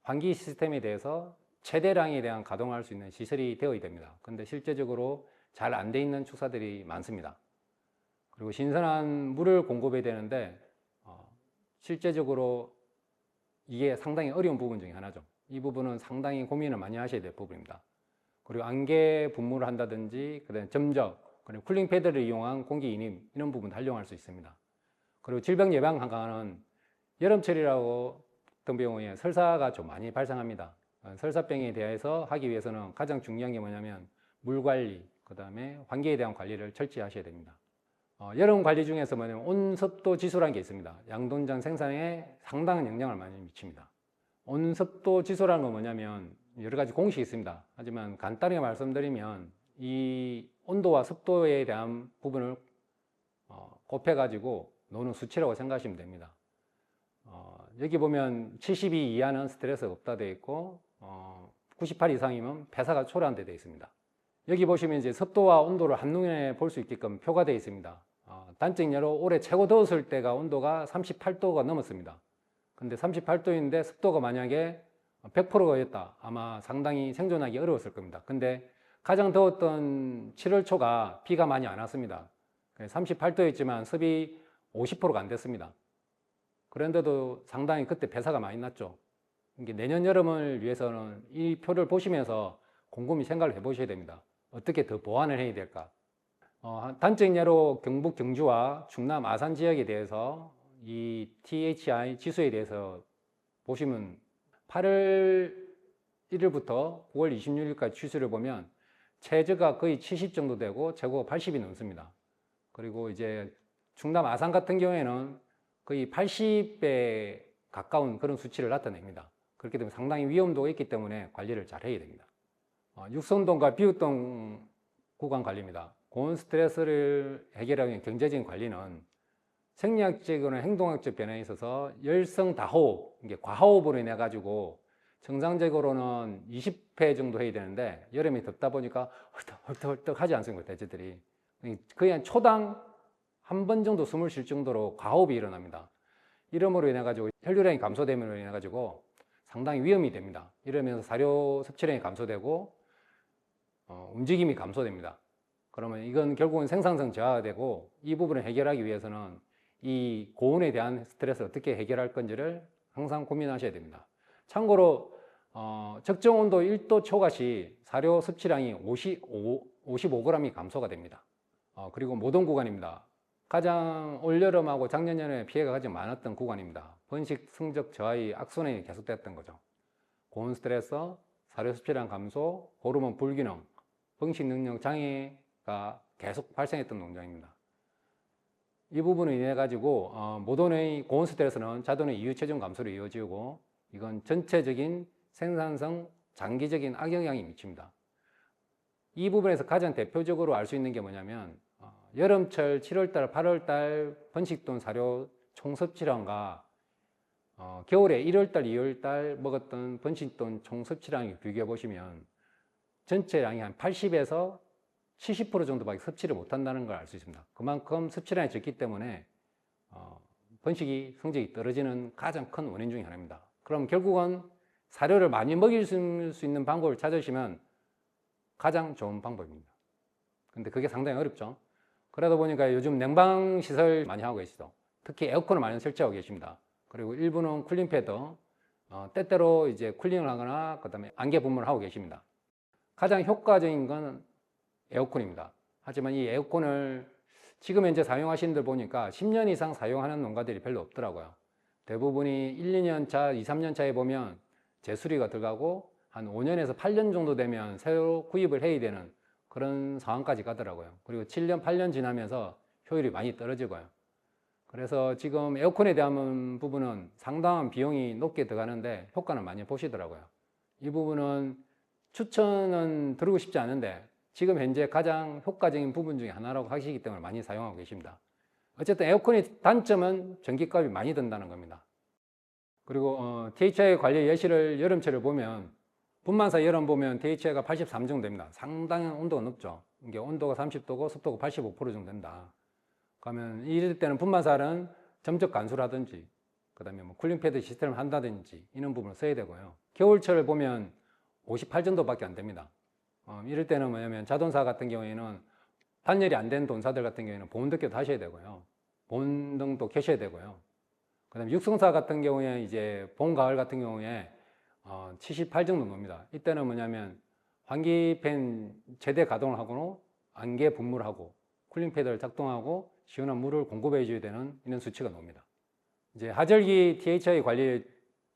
환기 시스템에 대해서 최대량에 대한 가동할 수 있는 시설이 되어야 됩니다. 근데 실제적으로 잘 안 돼 있는 축사들이 많습니다. 그리고 신선한 물을 공급해야 되는데 실제적으로 이게 상당히 어려운 부분 중에 하나죠. 이 부분은 상당히 고민을 많이 하셔야 될 부분입니다. 그리고 안개 분무를 한다든지 그다음에 점적, 그리고 쿨링 패드를 이용한 공기 인임 이런 부분 활용할 수 있습니다. 그리고 질병 예방 강화는 여름철이라고 어떤 경우에 설사가 좀 많이 발생합니다. 설사병에 대해서 하기 위해서는 가장 중요한 게 뭐냐면 물 관리, 그 다음에 환기에 대한 관리를 철저히 하셔야 됩니다. 여름 관리 중에서 뭐냐면 온습도 지수라는 게 있습니다. 양돈장 생산에 상당한 영향을 많이 미칩니다. 온습도 지수라는 건 뭐냐면 여러 가지 공식이 있습니다. 하지만 간단하게 말씀드리면 이 온도와 습도에 대한 부분을 곱해가지고 노는 수치라고 생각하시면 됩니다. 여기 보면 72 이하는 스트레스가 없다 되어 있고 98 이상이면 폐사가 초래한다 되어 있습니다. 여기 보시면 이제 습도와 온도를 한눈에 볼 수 있게끔 표가 되어 있습니다. 단적으로 올해 최고 더웠을 때가 온도가 38도가 넘었습니다. 근데 38도인데 습도가 만약에 100%였다. 아마 상당히 생존하기 어려웠을 겁니다. 근데 가장 더웠던 7월 초가 비가 많이 안 왔습니다. 38도였지만 습이 50%가 안 됐습니다. 그런데도 상당히 그때 폐사가 많이 났죠. 내년 여름을 위해서는 이 표를 보시면서 곰곰이 생각을 해보셔야 됩니다. 어떻게 더 보완을 해야 될까? 단적 예로 경북 경주와 충남 아산 지역에 대해서 이 THI 지수에 대해서 보시면 8월 1일부터 9월 26일까지 지수를 보면 최저가 거의 70 정도 되고 최고가 80이 넘습니다. 그리고 이제 충남 아산 같은 경우에는 거의 80에 가까운 그런 수치를 나타냅니다. 그렇기 때문에 상당히 위험도가 있기 때문에 관리를 잘 해야 됩니다. 육선동과 비육동 구간 관리입니다. 고온 스트레스를 해결하기 위한 경제적인 관리는 생리학적이나 행동학적 변화에 있어서 열성 다호흡, 이게 과호흡으로 인해 가지고 정상적으로는 20회 정도 해야 되는데 여름이 덥다 보니까 헐떡헐떡 하지 않습니까, 돼지들이. 그냥 초당 한 번 정도 숨을 쉴 정도로 과호흡이 일어납니다. 이러므로 인해 가지고 혈류량이 감소됨으로 인해 가지고 상당히 위험이 됩니다. 이러면서 사료 섭취량이 감소되고 움직임이 감소됩니다. 그러면 이건 결국은 생산성 저하가 되고, 이 부분을 해결하기 위해서는 이 고온에 대한 스트레스를 어떻게 해결할 건지를 항상 고민하셔야 됩니다. 참고로 적정 온도 1도 초과시 사료 섭취량이 55g이 감소가 됩니다. 그리고 모든 구간입니다. 가장 올여름하고 작년에 피해가 가장 많았던 구간입니다. 번식 성적 저하의 악순환이 계속됐던 거죠. 고온 스트레스, 사료 섭취량 감소, 호르몬 불균형, 번식 능력 장애가 계속 발생했던 농장입니다. 이 부분을 인해 가지고 모던의 고온 스트레스는 자돈의 이유 체중 감소로 이어지고, 이건 전체적인 생산성 장기적인 악영향이 미칩니다. 이 부분에서 가장 대표적으로 알 수 있는 게 뭐냐면, 여름철 7월달, 8월달 번식돈 사료 총섭취량과 겨울에 1월달, 2월달 먹었던 번식돈 총섭취량을 비교해 보시면 전체량이 한 80에서 70% 정도밖에 섭취를 못한다는 걸 알 수 있습니다. 그만큼 섭취량이 적기 때문에 번식이 성적이 떨어지는 가장 큰 원인 중에 하나입니다. 그럼 결국은 사료를 많이 먹일 수 있는 방법을 찾으시면 가장 좋은 방법입니다. 근데 그게 상당히 어렵죠. 그러다 보니까 요즘 냉방 시설 많이 하고 계시죠. 특히 에어컨을 많이 설치하고 계십니다. 그리고 일부는 쿨링 패드, 때때로 이제 쿨링을 하거나 그다음에 안개 분무를 하고 계십니다. 가장 효과적인 건 에어컨입니다. 하지만 이 에어컨을 지금 현재 사용하시는 분 보니까 10년 이상 사용하는 농가들이 별로 없더라고요. 대부분이 1, 2년 차, 2, 3년 차에 보면 재수리가 들어가고 한 5년에서 8년 정도 되면 새로 구입을 해야 되는 그런 상황까지 가더라고요. 그리고 7년, 8년 지나면서 효율이 많이 떨어지고요. 그래서 지금 에어컨에 대한 부분은 상당한 비용이 높게 들어가는데 효과는 많이 보시더라고요. 이 부분은 추천은 드리고 싶지 않은데 지금 현재 가장 효과적인 부분 중에 하나라고 하시기 때문에 많이 사용하고 계십니다. 어쨌든 에어컨의 단점은 전기값이 많이 든다는 겁니다. 그리고 THI 관리 예시를 여름철을 보면, 분만사 여름 보면 THI가 83 정도 됩니다. 상당히 온도가 높죠. 이게 온도가 30도고 습도가 85% 정도 된다. 그러면 이럴 때는 분만사는 점적 간수를 하든지, 그 다음에 뭐 쿨링패드 시스템을 한다든지 이런 부분을 써야 되고요. 겨울철을 보면 58 정도밖에 안 됩니다. 이럴 때는 뭐냐면 자동차 같은 경우에는 단열이 안 된 돈사들 같은 경우에는 보온덮개도 하셔야 되고요. 보온등도 켜셔야 되고요. 그 다음에 육성사 같은 경우에 이제 봄, 가을 같은 경우에 78 정도 놉니다. 이때는 뭐냐면 환기팬 제대 가동을 하고 안개 분무를 하고 쿨링 패드를 작동하고 시원한 물을 공급해 줘야 되는 이런 수치가 나옵니다. 이제 하절기 THI 관리의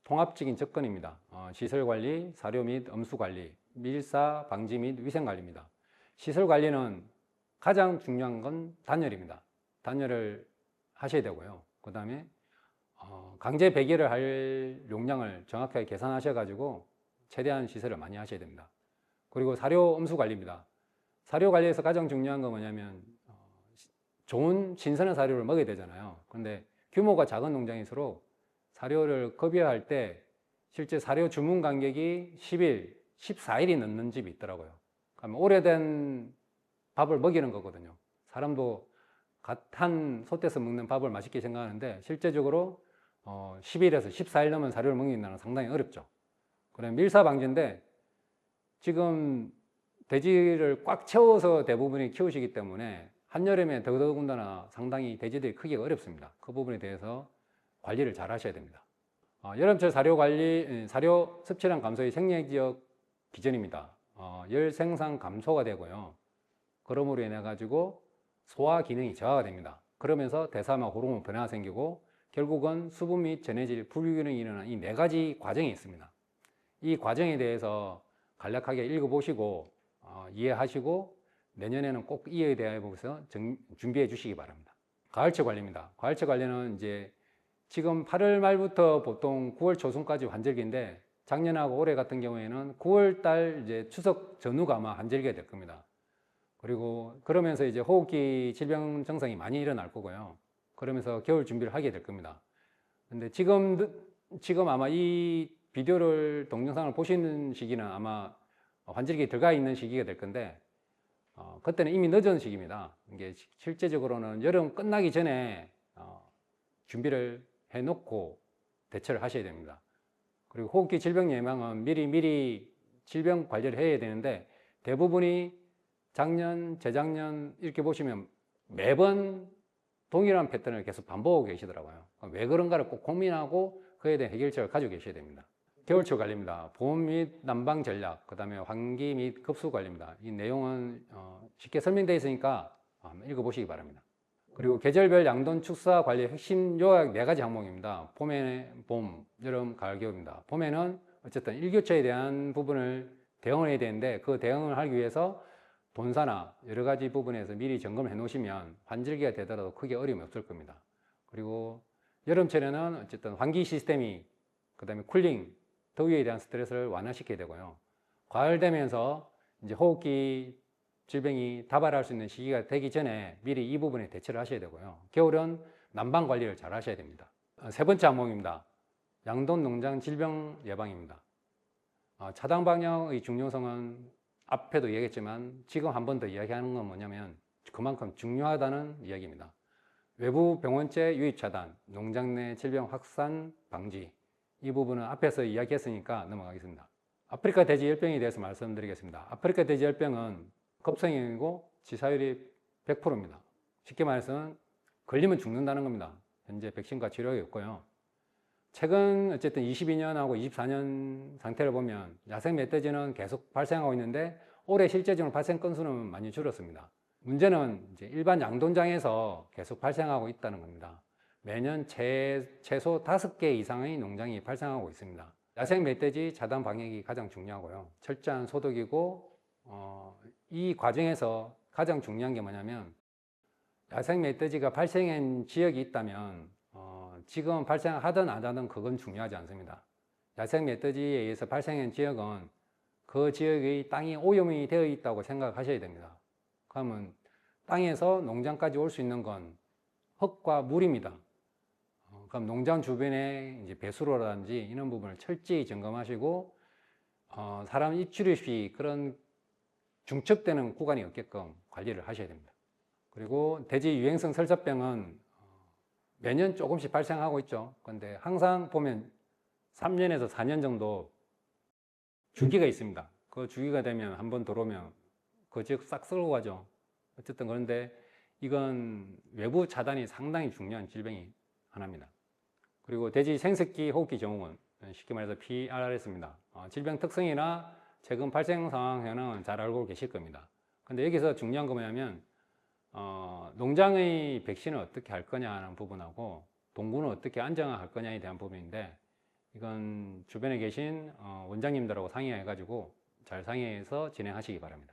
통합적인 접근입니다. 시설 관리, 사료 및 엄수 관리, 밀사 방지 및 위생 관리입니다. 시설 관리는 가장 중요한 건 단열입니다. 단열을 하셔야 되고요. 그 다음에 강제 배기를 할 용량을 정확하게 계산하셔 가지고 최대한 시설을 많이 하셔야 됩니다. 그리고 사료 엄수 관리입니다. 사료 관리에서 가장 중요한 건 뭐냐면 좋은 신선한 사료를 먹여야 되잖아요. 근데 규모가 작은 농장일수록 사료를 급여할 때 실제 사료 주문 간격이 10일, 14일이 넘는 집이 있더라고요. 그러면 오래된 밥을 먹이는 거거든요. 사람도 갓한 솥에서 먹는 밥을 맛있게 생각하는데 실제적으로 10일에서 14일 넘은 사료를 먹는다는 건 상당히 어렵죠. 그럼 밀사 방지인데 지금 돼지를 꽉 채워서 대부분이 키우시기 때문에 한여름에 더더군다나 상당히 돼지들이 크기가 어렵습니다. 그 부분에 대해서 관리를 잘 하셔야 됩니다. 여름철 사료 관리, 사료 섭취량 감소의 생리지역 기전입니다. 열 생산 감소가 되고요. 그러므로 인해 가지고 소화 기능이 저하가 됩니다. 그러면서 대사마 호르몬 변화가 생기고 결국은 수분 및 전해질 불균형이 일어나는 이 4가지 과정이 있습니다. 이 과정에 대해서 간략하게 읽어보시고 이해하시고 내년에는 꼭 이에 대해서 준비해 주시기 바랍니다. 가을철 관리입니다. 가을철 관리는 이제 지금 8월 말부터 보통 9월 초순까지 환절기인데 작년하고 올해 같은 경우에는 9월 달 이제 추석 전후가 아마 환절기가 될 겁니다. 그리고 그러면서 이제 호흡기 질병 증상이 많이 일어날 거고요. 그러면서 겨울 준비를 하게 될 겁니다. 근데 지금 아마 이 비디오를 동영상을 보시는 시기는 아마 환절기 들어가 있는 시기가 될 건데 그때는 이미 늦은 시기입니다. 이게 실제적으로는 여름 끝나기 전에 준비를 해놓고 대처를 하셔야 됩니다. 그리고 호흡기 질병 예방은 미리 질병 관리를 해야 되는데 대부분이 작년, 재작년 이렇게 보시면 매번 동일한 패턴을 계속 반복하고 계시더라고요. 왜 그런가를 꼭 고민하고 그에 대한 해결책을 가지고 계셔야 됩니다. 겨울철 관리입니다. 보온 및 난방 전략, 그 다음에 환기 및 급수 관리입니다. 이 내용은 쉽게 설명되어 있으니까 한번 읽어보시기 바랍니다. 그리고 계절별 양돈 축사 관리의 핵심 요약 4가지 항목입니다. 봄, 여름, 가을, 겨울입니다. 봄에는 어쨌든 일교차에 대한 부분을 대응을 해야 되는데 그 대응을 하기 위해서 본사나 여러 가지 부분에서 미리 점검을 해 놓으시면 환절기가 되더라도 크게 어려움이 없을 겁니다. 그리고 여름철에는 어쨌든 환기 시스템이 그 다음에 쿨링, 더위에 대한 스트레스를 완화시켜야 되고요. 가을 되면서 이제 호흡기 질병이 다발할 수 있는 시기가 되기 전에 미리 이 부분에 대처를 하셔야 되고요. 겨울은 난방 관리를 잘 하셔야 됩니다. 3번째 항목입니다. 양돈 농장 질병 예방입니다. 차단 방역의 중요성은 앞에도 얘기했지만 지금 한 번 더 이야기하는 건 뭐냐면 그만큼 중요하다는 이야기입니다. 외부 병원체 유입 차단, 농장 내 질병 확산 방지, 이 부분은 앞에서 이야기했으니까 넘어가겠습니다. 아프리카 돼지열병에 대해서 말씀드리겠습니다. 아프리카 돼지열병은 급성이고 치사율이 100%입니다. 쉽게 말해서 걸리면 죽는다는 겁니다. 현재 백신과 치료가 없고요. 최근 어쨌든 22년하고 24년 상태를 보면 야생 멧돼지는 계속 발생하고 있는데 올해 실제적으로 발생 건수는 많이 줄었습니다. 문제는 이제 일반 양돈장에서 계속 발생하고 있다는 겁니다. 매년 최소 5개 이상의 농장이 발생하고 있습니다. 야생 멧돼지 차단 방역이 가장 중요하고요. 철저한 소독이고 이 과정에서 가장 중요한 게 뭐냐면 야생 멧돼지가 발생한 지역이 있다면 지금 발생하든 안 하든 그건 중요하지 않습니다. 야생 멧돼지에 의해서 발생한 지역은 그 지역의 땅이 오염이 되어 있다고 생각하셔야 됩니다. 그러면 땅에서 농장까지 올 수 있는 건 흙과 물입니다. 그럼 농장 주변에 이제 배수로라든지 이런 부분을 철저히 점검하시고 사람 입출입 시 그런 중첩되는 구간이 없게끔 관리를 하셔야 됩니다. 그리고 돼지 유행성 설사병은 매년 조금씩 발생하고 있죠. 그런데 항상 보면 3년에서 4년 정도 주기가 있습니다. 그 주기가 되면 한번 들어오면 그 지역 싹 쓸고 가죠. 어쨌든 그런데 이건 외부 차단이 상당히 중요한 질병이 하나입니다. 그리고 돼지 생석기 호흡기 증후군, 쉽게 말해서 PRRS입니다. 질병 특성이나 최근 발생 상황에는 잘 알고 계실 겁니다. 근데 여기서 중요한 건 뭐냐면 농장의 백신을 어떻게 할 거냐 하는 부분하고 동군을 어떻게 안정화할 거냐에 대한 부분인데 이건 주변에 계신 원장님들하고 상의해 가지고 잘 상의해서 진행하시기 바랍니다.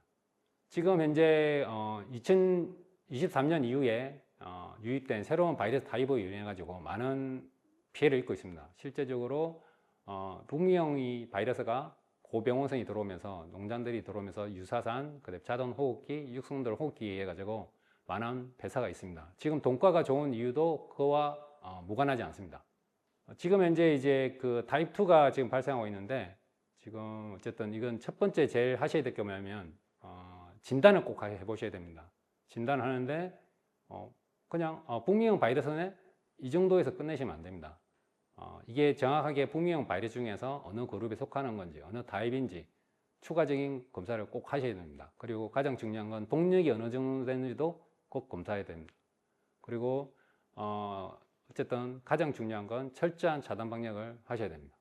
지금 현재 2023년 이후에 유입된 새로운 바이러스 타입을 유행해 가지고 많은 피해를 입고 있습니다. 실제적으로 북미형 바이러스가 고병원성이 들어오면서 농장들이 들어오면서 유사산, 그다음에 자동 호흡기, 육성들 호흡기에 가지고 많은 폐사가 있습니다. 지금 동가가 좋은 이유도 그와 무관하지 않습니다. 지금 현재 이제 그 타입 2가 지금 발생하고 있는데 지금 어쨌든 이건 첫 번째 제일 하셔야 될 게 뭐냐면 진단을 꼭 해보셔야 됩니다. 진단을 하는데 그냥 북미형 바이러스는 이 정도에서 끝내시면 안 됩니다. 이게 정확하게 북미형 바이러스 중에서 어느 그룹에 속하는 건지 어느 타입인지 추가적인 검사를 꼭 하셔야 됩니다. 그리고 가장 중요한 건 동력이 어느 정도 되는지도 꼭 검사해야 됩니다. 그리고 어쨌든 가장 중요한 건 철저한 차단 방역을 하셔야 됩니다.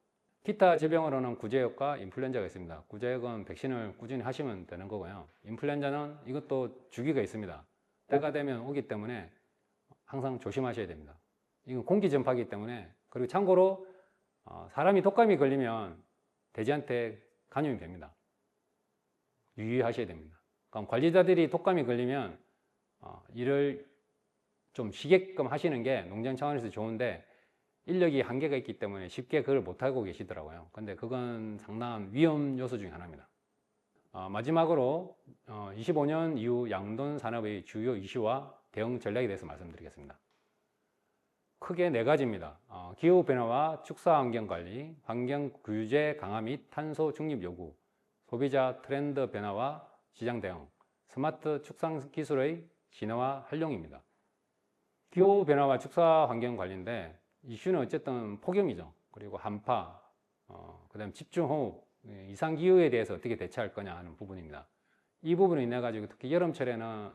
기타 질병으로는 구제역과 인플루엔자가 있습니다. 구제역은 백신을 꾸준히 하시면 되는 거고요. 인플루엔자는 이것도 주기가 있습니다. 때가 되면 오기 때문에 항상 조심하셔야 됩니다. 이건 공기 전파이기 때문에. 그리고 참고로 사람이 독감이 걸리면 돼지한테 감염이 됩니다. 유의하셔야 됩니다. 그럼 관리자들이 독감이 걸리면 일을 좀 쉬게끔 하시는 게 농장 차원에서 좋은데 인력이 한계가 있기 때문에 쉽게 그걸 못하고 계시더라고요. 근데 그건 상당한 위험 요소 중에 하나입니다. 마지막으로 25년 이후 양돈 산업의 주요 이슈와 대응 전략에 대해서 말씀드리겠습니다. 크게 네 가지입니다. 기후 변화와 축사 환경 관리, 환경 규제 강화 및 탄소 중립 요구, 소비자 트렌드 변화와 시장 대응, 스마트 축산 기술의 진화와 활용입니다. 기후 변화와 축사 환경 관리인데 이슈는 어쨌든 폭염이죠. 그리고 한파, 그다음 집중호우, 이상 기후에 대해서 어떻게 대처할 거냐 하는 부분입니다. 이 부분을 인해 가지고 특히 여름철에는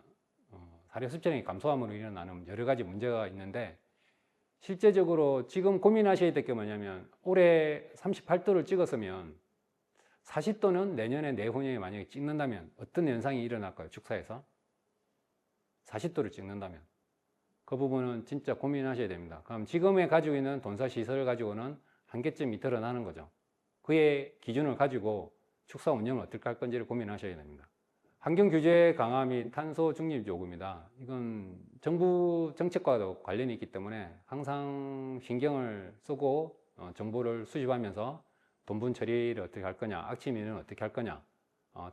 사료 습지량이 감소함으로 일어나는 여러 가지 문제가 있는데 실제적으로 지금 고민하셔야 될 게 뭐냐면 올해 38도를 찍었으면 40도는 내년에 내후년에 만약에 찍는다면 어떤 현상이 일어날까요? 축사에서 40도를 찍는다면 그 부분은 진짜 고민하셔야 됩니다. 그럼 지금에 가지고 있는 돈사 시설을 가지고는 한계점이 드러나는 거죠. 그의 기준을 가지고 축사 운영을 어떻게 할 건지를 고민하셔야 됩니다. 환경 규제 강화 및 탄소 중립 요구입니다. 이건 정부 정책과도 관련이 있기 때문에 항상 신경을 쓰고 정보를 수집하면서 돈분 처리를 어떻게 할 거냐, 악취미는 어떻게 할 거냐,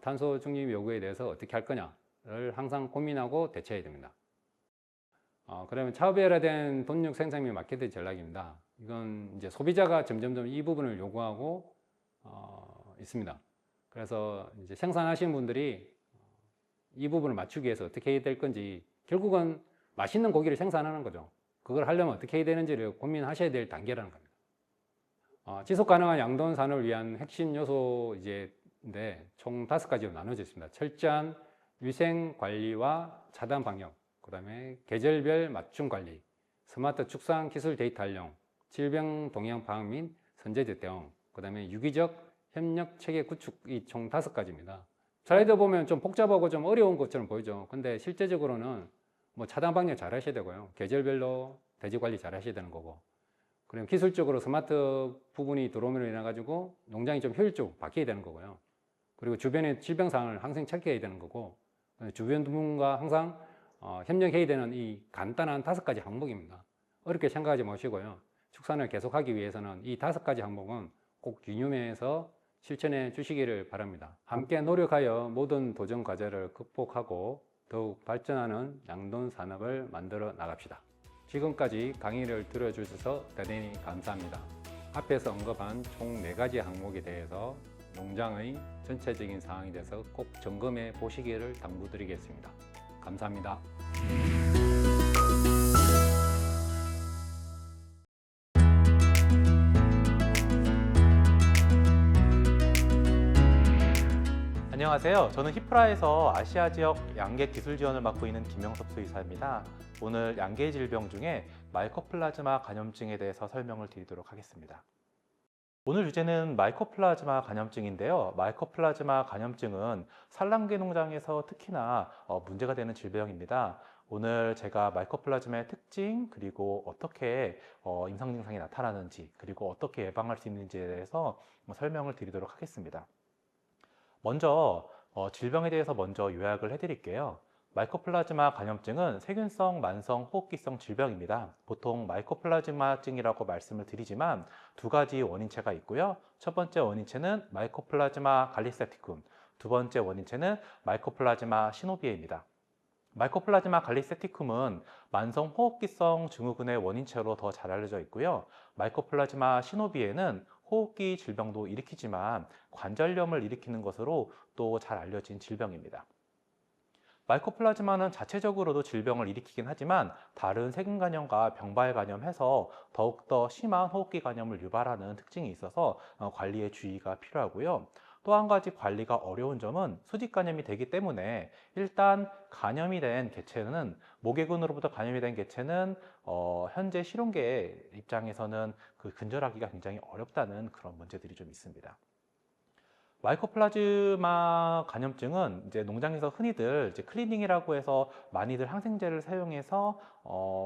탄소 중립 요구에 대해서 어떻게 할 거냐를 항상 고민하고 대처해야 됩니다. 그러면 차별화된 돈육 생산 및 마케팅 전략입니다. 이건 이제 소비자가 점점점 이 부분을 요구하고 있습니다. 그래서 이제 생산하시는 분들이 이 부분을 맞추기 위해서 어떻게 해야 될 건지 결국은 맛있는 고기를 생산하는 거죠. 그걸 하려면 어떻게 해야 되는지를 고민하셔야 될 단계라는 겁니다. 지속 가능한 양돈 산업을 위한 핵심 요소인데 총 5가지로 나눠져 있습니다. 철저한 위생 관리와 차단 방역, 그다음에 계절별 맞춤 관리, 스마트 축산 기술 데이터 활용, 질병 동향 파악 및 선제제 대응, 그다음에 유기적 협력 체계 구축이 총 5가지입니다. 슬라이드 보면 좀 복잡하고 좀 어려운 것처럼 보이죠. 근데 실제적으로는 뭐 차단 방역 잘 하셔야 되고요. 계절별로 대지 관리 잘 하셔야 되는 거고. 그리고 기술적으로 스마트 부분이 들어오므로 인해 가지고 농장이 좀 효율적으로 바뀌어야 되는 거고요. 그리고 주변의 질병 사항을 항상 체크해야 되는 거고, 주변 분과 항상 협력해야 되는 이 간단한 5가지 항목입니다. 어렵게 생각하지 마시고요. 축산을 계속하기 위해서는 이 5가지 항목은 꼭 유념해서 실천해 주시기를 바랍니다. 함께 노력하여 모든 도전 과제를 극복하고 더욱 발전하는 양돈 산업을 만들어 나갑시다. 지금까지 강의를 들어주셔서 대단히 감사합니다. 앞에서 언급한 총 4가지 항목에 대해서 농장의 전체적인 상황에 대해서 꼭 점검해 보시기를 당부드리겠습니다. 감사합니다. 안녕하세요. 저는 히프라에서 아시아 지역 양계 기술 지원을 맡고 있는 김영섭 수의사입니다. 오늘 양계 질병 중에 마이코플라즈마 간염증에 대해서 설명을 드리도록 하겠습니다. 오늘 주제는 마이코플라즈마 간염증인데요. 마이코플라즈마 간염증은 산란계 농장에서 특히나 문제가 되는 질병입니다. 오늘 제가 마이코플라즈마의 특징, 그리고 어떻게 임상 증상이 나타나는지, 그리고 어떻게 예방할 수 있는지에 대해서 설명을 드리도록 하겠습니다. 먼저 질병에 대해서 먼저 요약을 해드릴게요. 마이코플라즈마 간염증은 세균성 만성 호흡기성 질병입니다. 보통 마이코플라즈마증이라고 말씀을 드리지만 2가지 원인체가 있고요. 첫 번째 원인체는 마이코플라즈마 갈리세티쿰, 두 번째 원인체는 마이코플라즈마 시노비에입니다. 마이코플라즈마 갈리세티쿰은 만성 호흡기성 증후군의 원인체로 더 잘 알려져 있고요. 마이코플라즈마 시노비에는 호흡기 질병도 일으키지만 관절염을 일으키는 것으로 또 잘 알려진 질병입니다. 마이코플라즈마는 자체적으로도 질병을 일으키긴 하지만 다른 세균 감염과 병발 감염해서 더욱더 심한 호흡기 감염을 유발하는 특징이 있어서 관리에 주의가 필요하고요. 또 한 가지 관리가 어려운 점은 수직 감염이 되기 때문에 일단 감염이 된 개체는 모개군으로부터 감염이 된 개체는 현재 실온계 입장에서는 근절하기가 굉장히 어렵다는 그런 문제들이 좀 있습니다. 마이코플라즈마 간염증은 이제 농장에서 흔히들 클리닝이라고 해서 많이들 항생제를 사용해서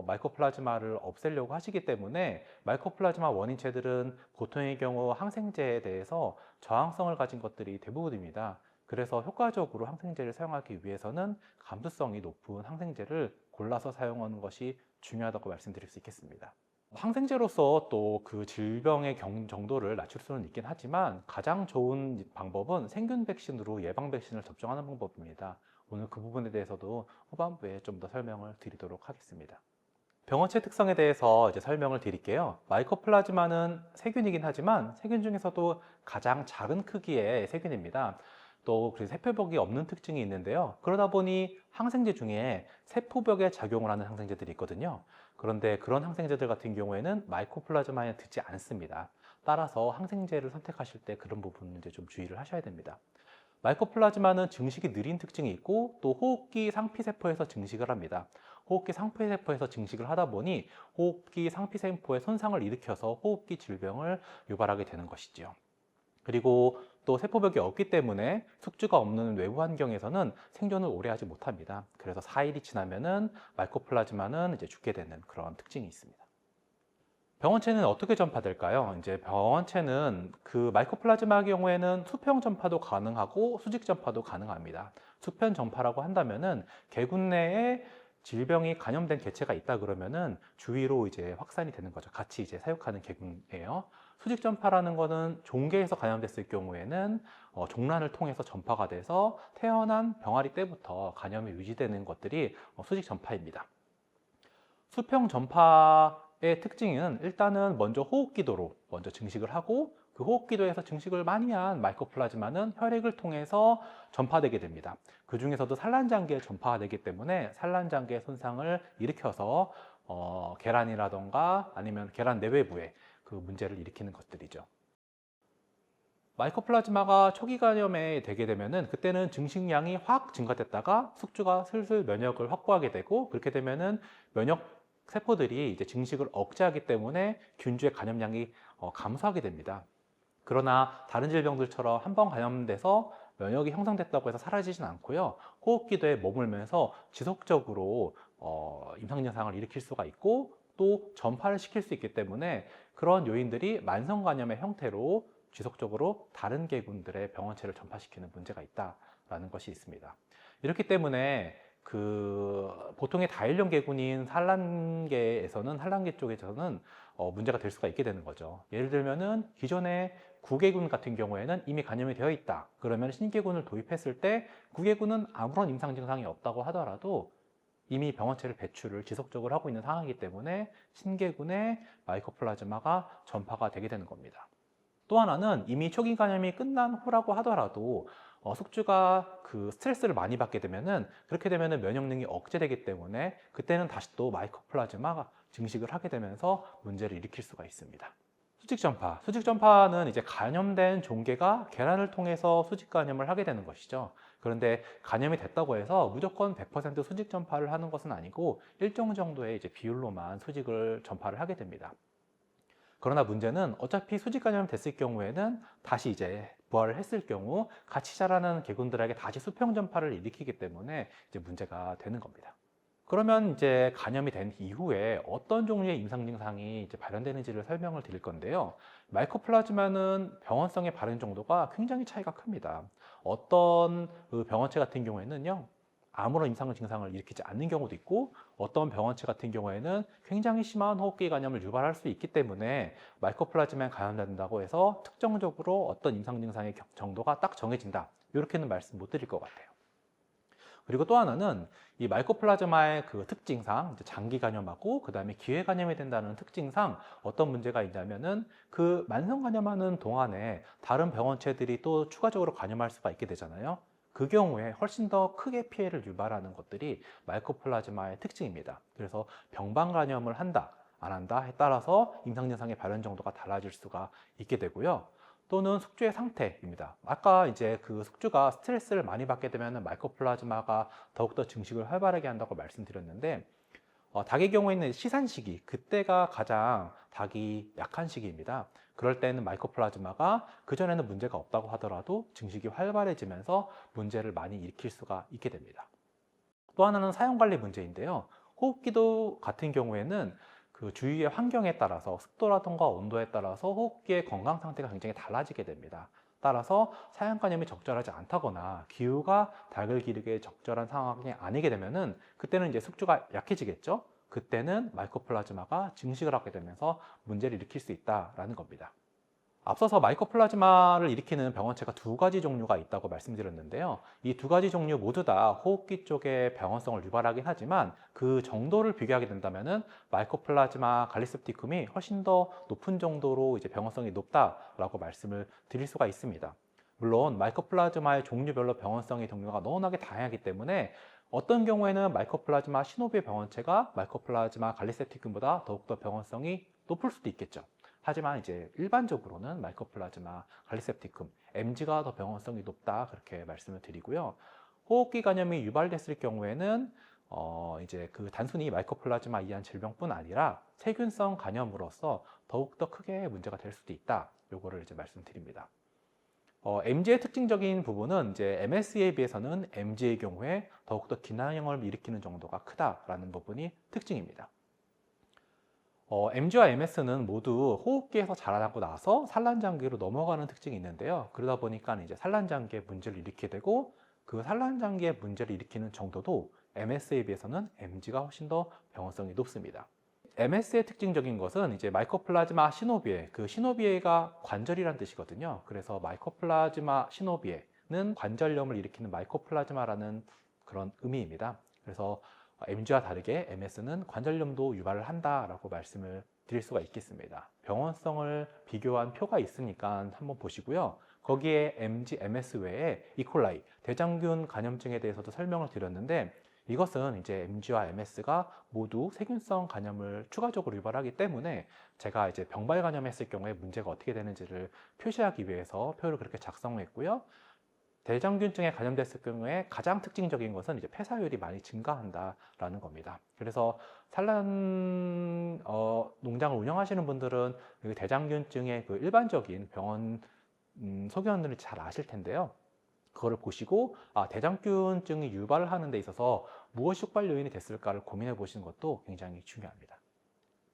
마이코플라즈마를 없애려고 하시기 때문에 마이코플라즈마 원인체들은 보통의 경우 항생제에 대해서 저항성을 가진 것들이 대부분입니다. 그래서 효과적으로 항생제를 사용하기 위해서는 감수성이 높은 항생제를 골라서 사용하는 것이 중요하다고 말씀드릴 수 있겠습니다. 항생제로서 또 그 질병의 정도를 낮출 수는 있긴 하지만 가장 좋은 방법은 생균 백신으로 예방 백신을 접종하는 방법입니다. 오늘 그 부분에 대해서도 후반부에 좀 더 설명을 드리도록 하겠습니다. 병원체 특성에 대해서 이제 설명을 드릴게요. 마이코플라즈마는 세균이긴 하지만 세균 중에서도 가장 작은 크기의 세균입니다. 또 세포벽이 없는 특징이 있는데요. 그러다 보니 항생제 중에 세포벽에 작용을 하는 항생제들이 있거든요. 그런데 그런 항생제들 같은 경우에는 마이코플라즈마에 듣지 않습니다. 따라서 항생제를 선택하실 때 그런 부분은 이제 좀 주의를 하셔야 됩니다. 마이코플라즈마는 증식이 느린 특징이 있고 또 호흡기 상피세포에서 증식을 합니다. 호흡기 상피세포에서 증식을 하다 보니 호흡기 상피세포의 손상을 일으켜서 호흡기 질병을 유발하게 되는 것이죠. 그리고 또 세포벽이 없기 때문에 숙주가 없는 외부 환경에서는 생존을 오래 하지 못합니다. 그래서 4일이 지나면은 마이코플라즈마는 이제 죽게 되는 그런 특징이 있습니다. 병원체는 어떻게 전파될까요? 이제 병원체는 그 마이코플라즈마의 경우에는 수평 전파도 가능하고 수직 전파도 가능합니다. 수평 전파라고 한다면은 개군 내에 질병이 감염된 개체가 있다 그러면은 주위로 이제 확산이 되는 거죠. 같이 이제 사육하는 개군이에요. 수직 전파라는 거는 종계에서 감염됐을 경우에는 종란을 통해서 전파가 돼서 태어난 병아리 때부터 감염이 유지되는 것들이 수직 전파입니다. 수평 전파의 특징은 일단은 먼저 호흡기도로 먼저 증식을 하고 그 호흡기도에서 증식을 많이 한 마이코플라즈마는 혈액을 통해서 전파되게 됩니다. 그 중에서도 산란장기에 전파가 되기 때문에 산란장기의 손상을 일으켜서 계란이라던가 아니면 계란 내외부에 그 문제를 일으키는 것들이죠. 마이코플라즈마가 초기 감염에 되게 되면은 그때는 증식량이 확 증가됐다가 숙주가 슬슬 면역을 확보하게 되고 그렇게 되면은 면역 세포들이 이제 증식을 억제하기 때문에 균주의 감염량이 감소하게 됩니다. 그러나 다른 질병들처럼 한 번 감염돼서 면역이 형성됐다고 해서 사라지진 않고요. 호흡기도에 머물면서 지속적으로 임상 증상을 일으킬 수가 있고 또 전파를 시킬 수 있기 때문에 그런 요인들이 만성 감염의 형태로 지속적으로 다른 개군들의 병원체를 전파시키는 문제가 있다라는 것이 있습니다. 이렇기 때문에 보통의 다일령 개군인 산란계에서는 산란계 쪽에서는 문제가 될 수가 있게 되는 거죠. 예를 들면은 기존의 구개군 같은 경우에는 이미 감염이 되어 있다. 그러면 신개군을 도입했을 때 구개군은 아무런 임상 증상이 없다고 하더라도 이미 병원체를 배출을 지속적으로 하고 있는 상황이기 때문에 신개군의 마이코플라즈마가 전파가 되게 되는 겁니다. 또 하나는 이미 초기 감염이 끝난 후라고 하더라도 숙주가 그 스트레스를 많이 받게 되면은 그렇게 되면은 면역력이 억제되기 때문에 그때는 다시 또 마이코플라즈마가 증식을 하게 되면서 문제를 일으킬 수가 있습니다. 수직 전파. 수직 전파는 이제 감염된 종계가 계란을 통해서 수직 감염을 하게 되는 것이죠. 그런데 감염이 됐다고 해서 무조건 100% 수직 전파를 하는 것은 아니고 일정 정도의 이제 비율로만 수직을 전파를 하게 됩니다. 그러나 문제는 어차피 수직 감염이 됐을 경우에는 다시 이제 부활을 했을 경우 같이 자라는 개군들에게 다시 수평 전파를 일으키기 때문에 이제 문제가 되는 겁니다. 그러면 이제 감염이 된 이후에 어떤 종류의 임상 증상이 이제 발현되는지를 설명을 드릴 건데요. 마이코플라즈마는 병원성의 발현 정도가 굉장히 차이가 큽니다. 어떤 병원체 같은 경우에는요, 아무런 임상 증상을 일으키지 않는 경우도 있고 어떤 병원체 같은 경우에는 굉장히 심한 호흡기 감염을 유발할 수 있기 때문에 마이코플라즈마에 감염된다고 해서 특정적으로 어떤 임상 증상의 정도가 딱 정해진다. 이렇게는 말씀 못 드릴 것 같아요. 그리고 또 하나는 이 마이코플라즈마의 그 특징상 이제 장기 감염하고 그 다음에 기회 감염이 된다는 특징상 어떤 문제가 있냐면은 그 만성 감염하는 동안에 다른 병원체들이 또 추가적으로 감염할 수가 있게 되잖아요. 그 경우에 훨씬 더 크게 피해를 유발하는 것들이 마이코플라즈마의 특징입니다. 그래서 병방 감염을 한다, 안 한다에 따라서 임상 증상의 발현 정도가 달라질 수가 있게 되고요. 또는 숙주의 상태입니다. 아까 이제 그 숙주가 스트레스를 많이 받게 되면 마이코플라즈마가 더욱더 증식을 활발하게 한다고 말씀드렸는데 닭의 경우에는 시산 시기, 그때가 가장 닭이 약한 시기입니다. 그럴 때는 마이코플라즈마가 그전에는 문제가 없다고 하더라도 증식이 활발해지면서 문제를 많이 일으킬 수가 있게 됩니다. 또 하나는 사용관리 문제인데요. 호흡기도 같은 경우에는 그 주위의 환경에 따라서 습도라든가 온도에 따라서 호흡기의 건강 상태가 굉장히 달라지게 됩니다. 따라서 사양간염이 적절하지 않다거나 기후가 닭을 기르기에 적절한 상황이 아니게 되면은 그때는 이제 숙주가 약해지겠죠. 그때는 마이코플라즈마가 증식을 하게 되면서 문제를 일으킬 수 있다라는 겁니다. 앞서서 마이코플라즈마를 일으키는 병원체가 두 가지 종류가 있다고 말씀드렸는데요. 이 두 가지 종류 모두 다 호흡기 쪽의 병원성을 유발하긴 하지만 그 정도를 비교하게 된다면은 마이코플라즈마 갈리셉티쿰이 훨씬 더 높은 정도로 이제 병원성이 높다라고 말씀을 드릴 수가 있습니다. 물론 마이코플라즈마의 종류별로 병원성의 종류가 너무나게 다양하기 때문에 어떤 경우에는 마이코플라즈마 시노비의 병원체가 마이코플라즈마 갈리셉티쿰보다 더욱더 병원성이 높을 수도 있겠죠. 하지만 이제 일반적으로는 마이코플라즈마 갈리셉티쿰, MG가 더 병원성이 높다 그렇게 말씀을 드리고요. 호흡기 감염이 유발됐을 경우에는 이제 그 단순히 마이코플라즈마 이한 질병뿐 아니라 세균성 감염으로서 더욱더 크게 문제가 될 수도 있다. 요거를 이제 말씀드립니다. MG의 특징적인 부분은 이제 MSE에 비해서는 MG의 경우에 더욱더 기난형을 일으키는 정도가 크다라는 부분이 특징입니다. MG와 MS는 모두 호흡기에서 자라나고 나서 산란장기로 넘어가는 특징이 있는데요. 그러다 보니까 이제 산란장기에 문제를 일으키게 되고 그 산란장기에 문제를 일으키는 정도도 MS에 비해서는 MG가 훨씬 더 병원성이 높습니다. MS의 특징적인 것은 이제 마이코플라즈마 시노비에, 그 시노비에가 관절이란 뜻이거든요. 그래서 마이코플라즈마 시노비에는 관절염을 일으키는 마이코플라즈마라는 그런 의미입니다. 그래서 MG와 다르게 MS는 관절염도 유발을 한다라고 말씀을 드릴 수가 있겠습니다. 병원성을 비교한 표가 있으니까 한번 보시고요. 거기에 MG, MS 외에 이콜라이, 대장균 감염증에 대해서도 설명을 드렸는데 이것은 이제 MG와 MS가 모두 세균성 감염을 추가적으로 유발하기 때문에 제가 이제 병발 감염했을 경우에 문제가 어떻게 되는지를 표시하기 위해서 표를 그렇게 작성했고요. 대장균증에 감염됐을 경우에 가장 특징적인 것은 이제 폐사율이 많이 증가한다라는 겁니다. 그래서 산란 농장을 운영하시는 분들은 대장균증의 그 일반적인 병원 소견들을 잘 아실 텐데요. 그거를 보시고 대장균증이 유발을 하는 데 있어서 무엇이 촉발 요인이 됐을까를 고민해 보시는 것도 굉장히 중요합니다.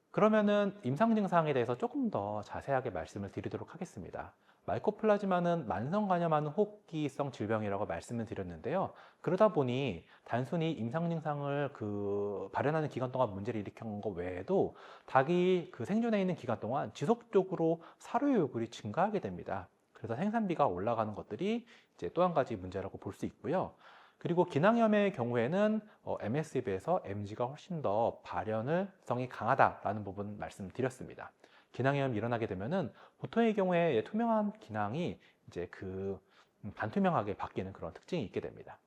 그러면은 임상 증상에 대해서 조금 더 자세하게 말씀을 드리도록 하겠습니다. 마이코플라즈마는 만성 감염하는 호흡기성 질병이라고 말씀을 드렸는데요. 그러다 보니 단순히 임상 증상을 발현하는 기간 동안 문제를 일으킨 것 외에도 닭이 그 생존해 있는 기간 동안 지속적으로 사료 요구를 증가하게 됩니다. 그래서 생산비가 올라가는 것들이 이제 또 한 가지 문제라고 볼 수 있고요. 그리고 기낭염의 경우에는 MS에 비해서 MG가 훨씬 더 발현성이 강하다라는 부분 말씀드렸습니다. 기낭염이 일어나게 되면은 보통의 경우에 투명한 기낭이 이제 반투명하게 바뀌는 그런 특징이 있게 됩니다.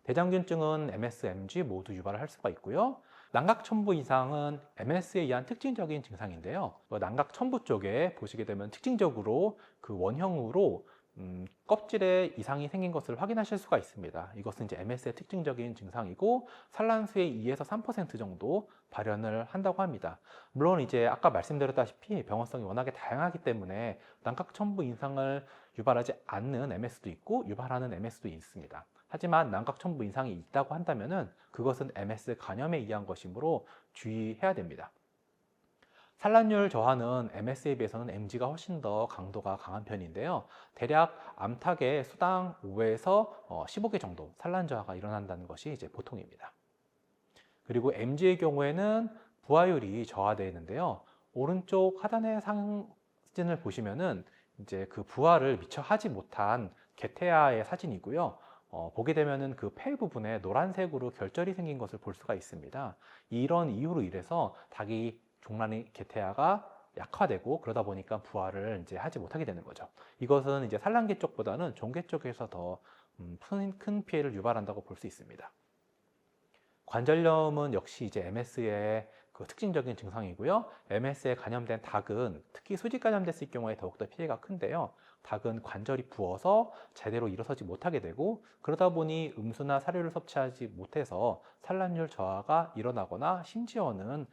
대장균증은 MS, MG 모두 유발을 할 수가 있고요. 난각천부 이상은 MS에 의한 특징적인 증상인데요. 난각천부 쪽에 보시게 되면 특징적으로 그 원형으로 껍질에 이상이 생긴 것을 확인하실 수가 있습니다. 이것은 이제 MS의 특징적인 증상이고 산란수의 2에서 3% 정도 발현을 한다고 합니다. 물론 이제 아까 말씀드렸다시피 병원성이 워낙에 다양하기 때문에 난각천부 이상을 유발하지 않는 MS도 있고 유발하는 MS도 있습니다. 하지만 난각천부 이상이 있다고 한다면은 그것은 MS 간염에 의한 것이므로 주의해야 됩니다. 산란율 저하는 MS에 비해서는 MG가 훨씬 더 강도가 강한 편인데요. 대략 암탉에 수당 5에서 15개 정도 산란 저하가 일어난다는 것이 이제 보통입니다. 그리고 MG의 경우에는 부하율이 저하되어 있는데요. 오른쪽 하단의 사진을 보시면은 이제 그 부하를 미처 하지 못한 개태아의 사진이고요. 보게 되면은 그 폐 부분에 노란색으로 결절이 생긴 것을 볼 수가 있습니다. 이런 이유로 인해서 닭이 종란의 개태아가 약화되고 그러다 보니까 부화를 이제 하지 못하게 되는 거죠. 이것은 이제 산란계 쪽보다는 종계 쪽에서 더 큰 피해를 유발한다고 볼 수 있습니다. 관절염은 역시 이제 MS의 그 특징적인 증상이고요. MS에 감염된 닭은 특히 수직 감염됐을 경우에 더욱더 피해가 큰데요. 닭은 관절이 부어서 제대로 일어서지 못하게 되고 그러다 보니 음수나 사료를 섭취하지 못해서 산란율 저하가 일어나거나 심지어는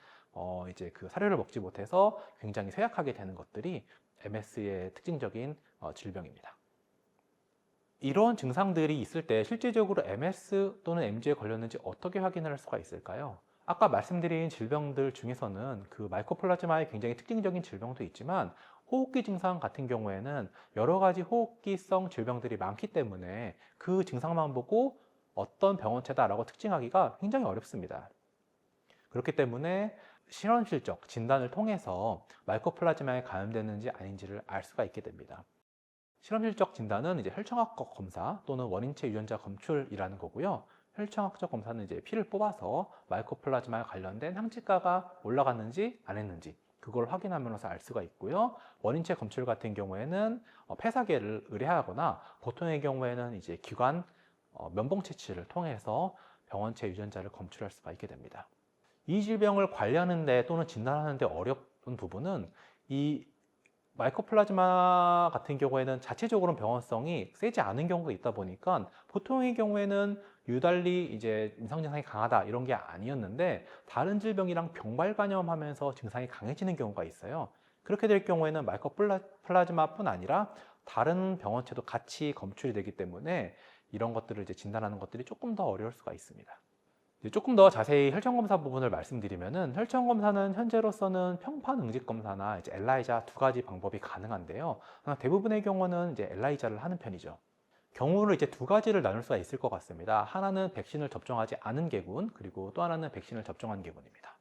이제 그 사료를 먹지 못해서 굉장히 쇠약하게 되는 것들이 MS의 특징적인 질병입니다. 이런 증상들이 있을 때 실제적으로 MS 또는 MG에 걸렸는지 어떻게 확인을 할 수가 있을까요? 아까 말씀드린 질병들 중에서는 그 마이코플라즈마의 굉장히 특징적인 질병도 있지만 호흡기 증상 같은 경우에는 여러 가지 호흡기성 질병들이 많기 때문에 그 증상만 보고 어떤 병원체다라고 특징하기가 굉장히 어렵습니다. 그렇기 때문에 실험 실적 진단을 통해서 마이코플라즈마에 감염됐는지 아닌지를 알 수가 있게 됩니다. 실험 실적 진단은 이제 혈청학적 검사 또는 원인체 유전자 검출이라는 거고요. 혈청학적 검사는 이제 피를 뽑아서 마이코플라즈마에 관련된 항체가가 올라갔는지 안 했는지 그걸 확인하면서 알 수가 있고요. 원인체 검출 같은 경우에는 폐사계를 의뢰하거나 보통의 경우에는 이제 기관 면봉 채취를 통해서 병원체 유전자를 검출할 수가 있게 됩니다. 이 질병을 관리하는데 또는 진단하는데 어려운 부분은 이 마이코플라즈마 같은 경우에는 자체적으로는 병원성이 세지 않은 경우가 있다 보니까 보통의 경우에는 유달리 이제 임상 증상이 강하다 이런 게 아니었는데 다른 질병이랑 병발 감염하면서 증상이 강해지는 경우가 있어요. 그렇게 될 경우에는 마이코플라즈마뿐 아니라 다른 병원체도 같이 검출이 되기 때문에 이런 것들을 이제 진단하는 것들이 조금 더 어려울 수가 있습니다. 조금 더 자세히 혈청검사 부분을 말씀드리면은 혈청검사는 현재로서는 평판 응집 검사나 이제 엘라이자 두 가지 방법이 가능한데요. 대부분의 경우는 이제 엘라이자를 하는 편이죠. 경우를 이제 두 가지를 나눌 수가 있을 것 같습니다. 하나는 백신을 접종하지 않은 개군, 그리고 또 하나는 백신을 접종한 개군입니다.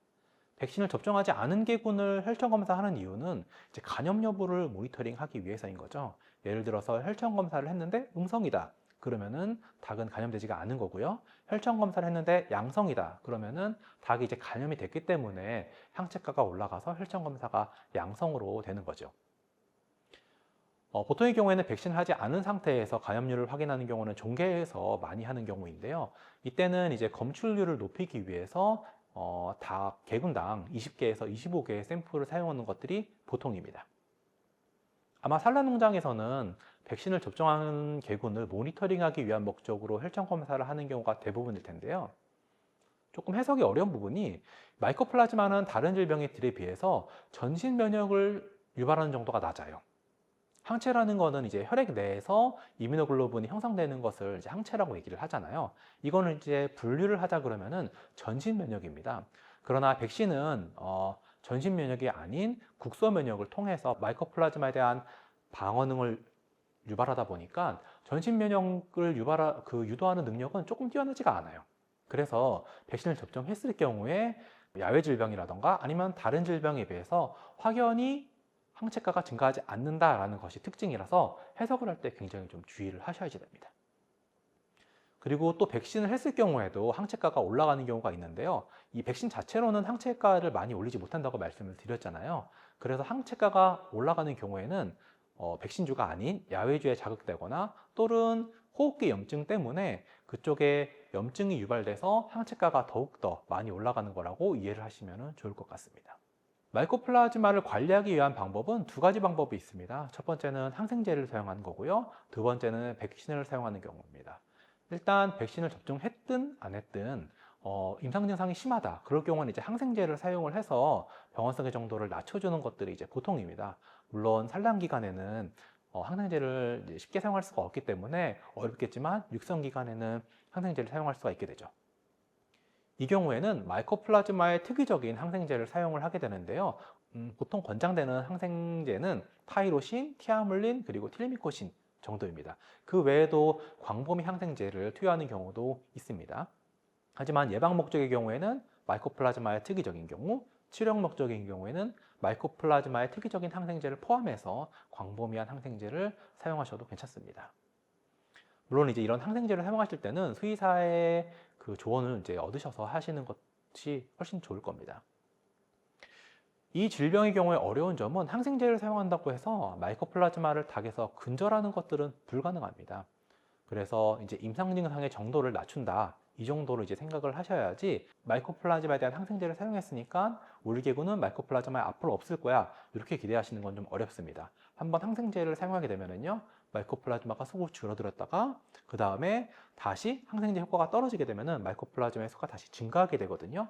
백신을 접종하지 않은 개군을 혈청검사하는 이유는 이제 감염 여부를 모니터링하기 위해서인 거죠. 예를 들어서 혈청검사를 했는데 음성이다. 그러면은 닭은 감염되지가 않은 거고요. 혈청 검사를 했는데 양성이다. 그러면은 닭이 이제 감염이 됐기 때문에 항체가가 올라가서 혈청 검사가 양성으로 되는 거죠. 보통의 경우에는 백신을 하지 않은 상태에서 감염률을 확인하는 경우는 종계에서 많이 하는 경우인데요. 이때는 이제 검출률을 높이기 위해서 닭 개군당 20개에서 25개의 샘플을 사용하는 것들이 보통입니다. 아마 산란농장에서는 백신을 접종한 개군을 모니터링하기 위한 목적으로 혈청 검사를 하는 경우가 대부분일 텐데요. 조금 해석이 어려운 부분이 마이코플라즈마는 다른 질병들에 비해서 전신 면역을 유발하는 정도가 낮아요. 항체라는 거는 이제 혈액 내에서 이뮤노글로빈이 형성되는 것을 이제 항체라고 얘기를 하잖아요. 이거는 이제 분류를 하자 그러면은 전신 면역입니다. 그러나 백신은 전신 면역이 아닌 국소 면역을 통해서 마이코플라즈마에 대한 방어능을 유발하다 보니까 전신 면역을 유도하는 능력은 조금 뛰어나지가 않아요. 그래서 백신을 접종했을 경우에 야외 질병이라던가 아니면 다른 질병에 비해서 확연히 항체가가 증가하지 않는다라는 것이 특징이라서 해석을 할 때 굉장히 좀 주의를 하셔야지 됩니다. 그리고 또 백신을 했을 경우에도 항체가가 올라가는 경우가 있는데요. 이 백신 자체로는 항체가를 많이 올리지 못한다고 말씀을 드렸잖아요. 그래서 항체가가 올라가는 경우에는 백신주가 아닌 야외주에 자극되거나 또는 호흡기 염증 때문에 그쪽에 염증이 유발돼서 항체가가 더욱더 많이 올라가는 거라고 이해를 하시면 좋을 것 같습니다. 마이코플라즈마를 관리하기 위한 방법은 두 가지 방법이 있습니다. 첫 번째는 항생제를 사용하는 거고요. 두 번째는 백신을 사용하는 경우입니다. 일단 백신을 접종했든 안 했든 임상 증상이 심하다. 그럴 경우는 이제 항생제를 사용을 해서 병원성의 정도를 낮춰주는 것들이 이제 보통입니다. 물론 산란 기간에는 항생제를 이제 쉽게 사용할 수가 없기 때문에 어렵겠지만 육성 기간에는 항생제를 사용할 수가 있게 되죠. 이 경우에는 마이코플라즈마의 특이적인 항생제를 사용을 하게 되는데요. 보통 권장되는 항생제는 타이로신, 티아물린, 그리고 틸미코신 정도입니다. 그 외에도 광범위 항생제를 투여하는 경우도 있습니다. 하지만 예방 목적의 경우에는 마이코플라즈마의 특이적인 경우, 치료 목적인 경우에는 마이코플라즈마의 특이적인 항생제를 포함해서 광범위한 항생제를 사용하셔도 괜찮습니다. 물론 이제 이런 항생제를 사용하실 때는 수의사의 그 조언을 이제 얻으셔서 하시는 것이 훨씬 좋을 겁니다. 이 질병의 경우에 어려운 점은 항생제를 사용한다고 해서 마이코플라즈마를 닭에서 근절하는 것들은 불가능합니다. 그래서 이제 임상 증상의 정도를 낮춘다. 이 정도로 이제 생각을 하셔야지 마이코플라즈마에 대한 항생제를 사용했으니까 우리 개구는 마이코플라즈마 앞으로 없을 거야. 이렇게 기대하시는 건 좀 어렵습니다. 한번 항생제를 사용하게 되면은요. 마이코플라즈마가 소극 줄어들었다가 그 다음에 다시 항생제 효과가 떨어지게 되면은 마이코플라즈마의 수가 다시 증가하게 되거든요.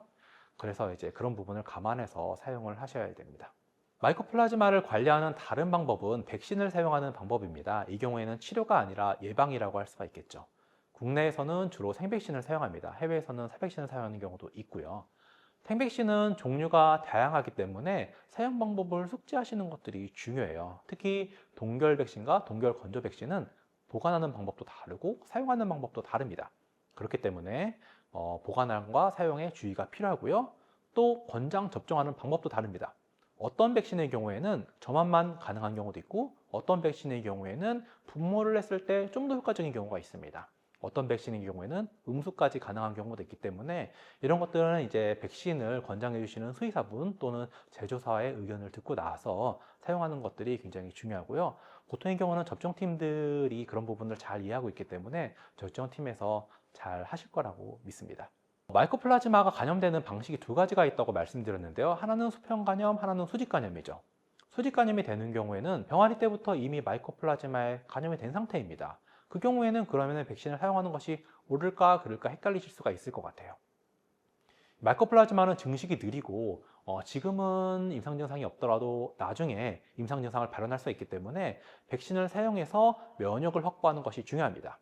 그래서 이제 그런 부분을 감안해서 사용을 하셔야 됩니다. 마이코플라즈마를 관리하는 다른 방법은 백신을 사용하는 방법입니다. 이 경우에는 치료가 아니라 예방이라고 할 수가 있겠죠. 국내에서는 주로 생백신을 사용합니다. 해외에서는 사백신을 사용하는 경우도 있고요. 생백신은 종류가 다양하기 때문에 사용 방법을 숙지하시는 것들이 중요해요. 특히 동결 백신과 동결 건조 백신은 보관하는 방법도 다르고 사용하는 방법도 다릅니다. 그렇기 때문에 보관함과 사용에 주의가 필요하고요. 또 권장 접종하는 방법도 다릅니다. 어떤 백신의 경우에는 저만만 가능한 경우도 있고 어떤 백신의 경우에는 분모를 했을 때 좀 더 효과적인 경우가 있습니다. 어떤 백신의 경우에는 음수까지 가능한 경우도 있기 때문에 이런 것들은 이제 백신을 권장해 주시는 수의사분 또는 제조사의 의견을 듣고 나서 사용하는 것들이 굉장히 중요하고요. 보통의 경우는 접종팀들이 그런 부분을 잘 이해하고 있기 때문에 접종팀에서 잘 하실 거라고 믿습니다. 마이코플라즈마가 감염되는 방식이 두 가지가 있다고 말씀드렸는데요. 하나는 수평 감염, 하나는 수직 감염이죠. 수직 감염이 되는 경우에는 병아리 때부터 이미 마이코플라즈마에 감염이 된 상태입니다. 그 경우에는 그러면 백신을 사용하는 것이 옳을까 그를까 헷갈리실 수가 있을 것 같아요. 마이코플라즈마는 증식이 느리고 지금은 임상 증상이 없더라도 나중에 임상 증상을 발현할 수 있기 때문에 백신을 사용해서 면역을 확보하는 것이 중요합니다.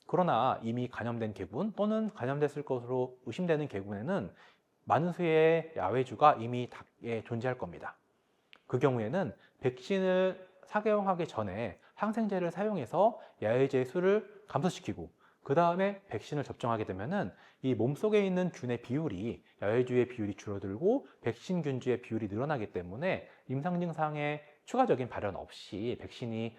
그러나 이미 감염된 개군 또는 감염됐을 것으로 의심되는 개군에는 많은 수의 야외주가 이미 닭에 존재할 겁니다. 그 경우에는 백신을 사용하기 전에 항생제를 사용해서 야외주의 수를 감소시키고 그 다음에 백신을 접종하게 되면은 이 몸속에 있는 균의 비율이 야외주의 비율이 줄어들고 백신 균주의 비율이 늘어나기 때문에 임상 증상에 추가적인 발현 없이 백신이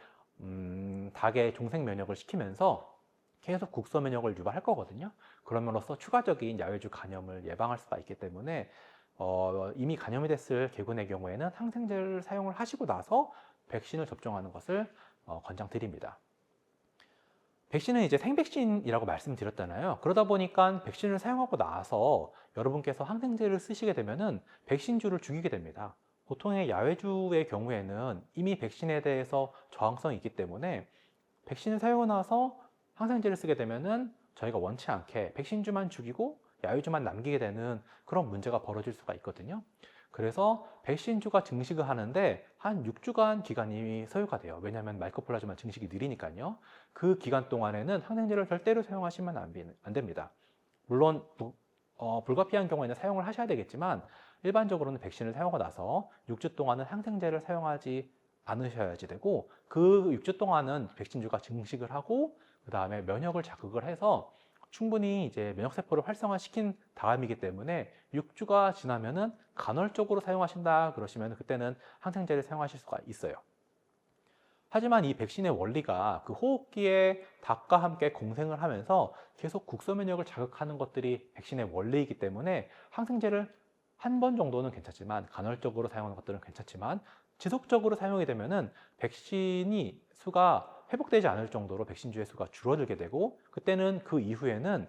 닭의 종생 면역을 시키면서 계속 국소 면역을 유발할 거거든요. 그럼으로써 추가적인 야외주 감염을 예방할 수가 있기 때문에 이미 감염이 됐을 개군의 경우에는 항생제를 사용을 하시고 나서 백신을 접종하는 것을 권장드립니다. 백신은 이제 생백신이라고 말씀드렸잖아요. 그러다 보니까 백신을 사용하고 나서 여러분께서 항생제를 쓰시게 되면은 백신주를 죽이게 됩니다. 보통의 야외주의 경우에는 이미 백신에 대해서 저항성이 있기 때문에 백신을 사용하고 나서 항생제를 쓰게 되면은 저희가 원치 않게 백신주만 죽이고 야외주만 남기게 되는 그런 문제가 벌어질 수가 있거든요. 그래서 백신주가 증식을 하는데 한 6주간 기간이 소요가 돼요. 왜냐하면 마이코플라즈마 증식이 느리니까요. 그 기간 동안에는 항생제를 절대로 사용하시면 안 됩니다. 물론 불가피한 경우에는 사용을 하셔야 되겠지만 일반적으로는 백신을 사용하고 나서 6주 동안은 항생제를 사용하지 않으셔야지 되고 그 6주 동안은 백신주가 증식을 하고 그 다음에 면역을 자극을 해서 충분히 이제 면역세포를 활성화시킨 다음이기 때문에 6주가 지나면은 간헐적으로 사용하신다 그러시면 그때는 항생제를 사용하실 수가 있어요. 하지만 이 백신의 원리가 그 호흡기에 닭과 함께 공생을 하면서 계속 국소 면역을 자극하는 것들이 백신의 원리이기 때문에 항생제를 한 번 정도는 괜찮지만 간헐적으로 사용하는 것들은 괜찮지만 지속적으로 사용이 되면은 백신이 수가 회복되지 않을 정도로 백신주의 수가 줄어들게 되고 그때는 그 이후에는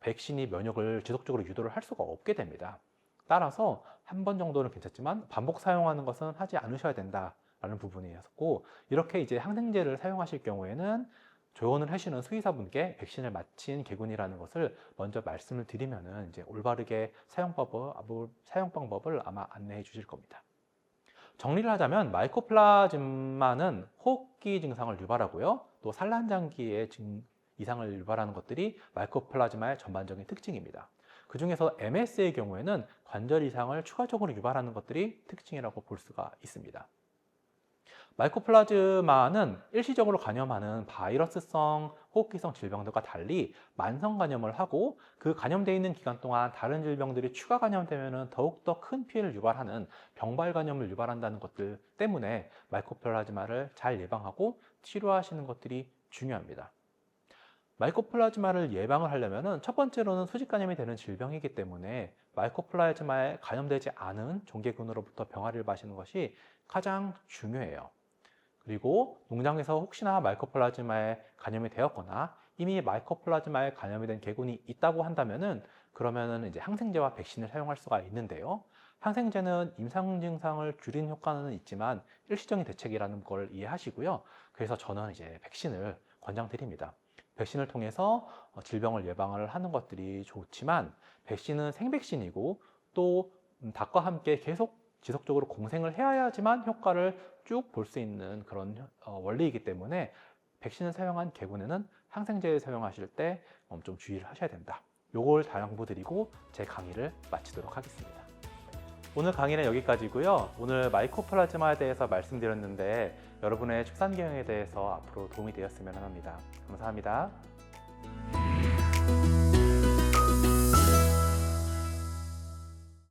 백신이 면역을 지속적으로 유도를 할 수가 없게 됩니다. 따라서 한 번 정도는 괜찮지만 반복 사용하는 것은 하지 않으셔야 된다라는 부분이었고 이렇게 이제 항생제를 사용하실 경우에는 조언을 하시는 수의사분께 백신을 맞힌 개군이라는 것을 먼저 말씀을 드리면은 이제 올바르게 사용 방법을 아마 안내해 주실 겁니다. 정리를 하자면 마이코플라즈마는 호흡기 증상을 유발하고요. 또 산란장기의 이상을 유발하는 것들이 마이코플라즈마의 전반적인 특징입니다. 그 중에서 MS의 경우에는 관절 이상을 추가적으로 유발하는 것들이 특징이라고 볼 수가 있습니다. 마이코플라즈마는 일시적으로 감염하는 바이러스성 호흡기성 질병들과 달리 만성 감염을 하고 그 감염되어 있는 기간 동안 다른 질병들이 추가 감염되면 더욱더 큰 피해를 유발하는 병발 감염을 유발한다는 것들 때문에 마이코플라즈마를 잘 예방하고 치료하시는 것들이 중요합니다. 마이코플라즈마를 예방을 하려면 첫 번째로는 수직 감염이 되는 질병이기 때문에 마이코플라즈마에 감염되지 않은 종개군으로부터 병아리를 마시는 것이 가장 중요해요. 그리고 농장에서 혹시나 마이코플라즈마에 감염이 되었거나 이미 마이코플라즈마에 감염이 된 개군이 있다고 한다면은 그러면은 이제 항생제와 백신을 사용할 수가 있는데요. 항생제는 임상 증상을 줄이는 효과는 있지만 일시적인 대책이라는 걸 이해하시고요. 그래서 저는 이제 백신을 권장드립니다. 백신을 통해서 질병을 예방을 하는 것들이 좋지만 백신은 생백신이고 또 닭과 함께 계속 지속적으로 공생을 해야지만 효과를 쭉 볼 수 있는 그런 원리이기 때문에 백신을 사용한 개군에는 항생제를 사용하실 때 좀 주의를 하셔야 된다. 요걸 당부드리고 제 강의를 마치도록 하겠습니다. 오늘 강의는 여기까지고요. 오늘 마이코플라즈마에 대해서 말씀드렸는데 여러분의 축산 경영에 대해서 앞으로 도움이 되었으면 합니다. 감사합니다.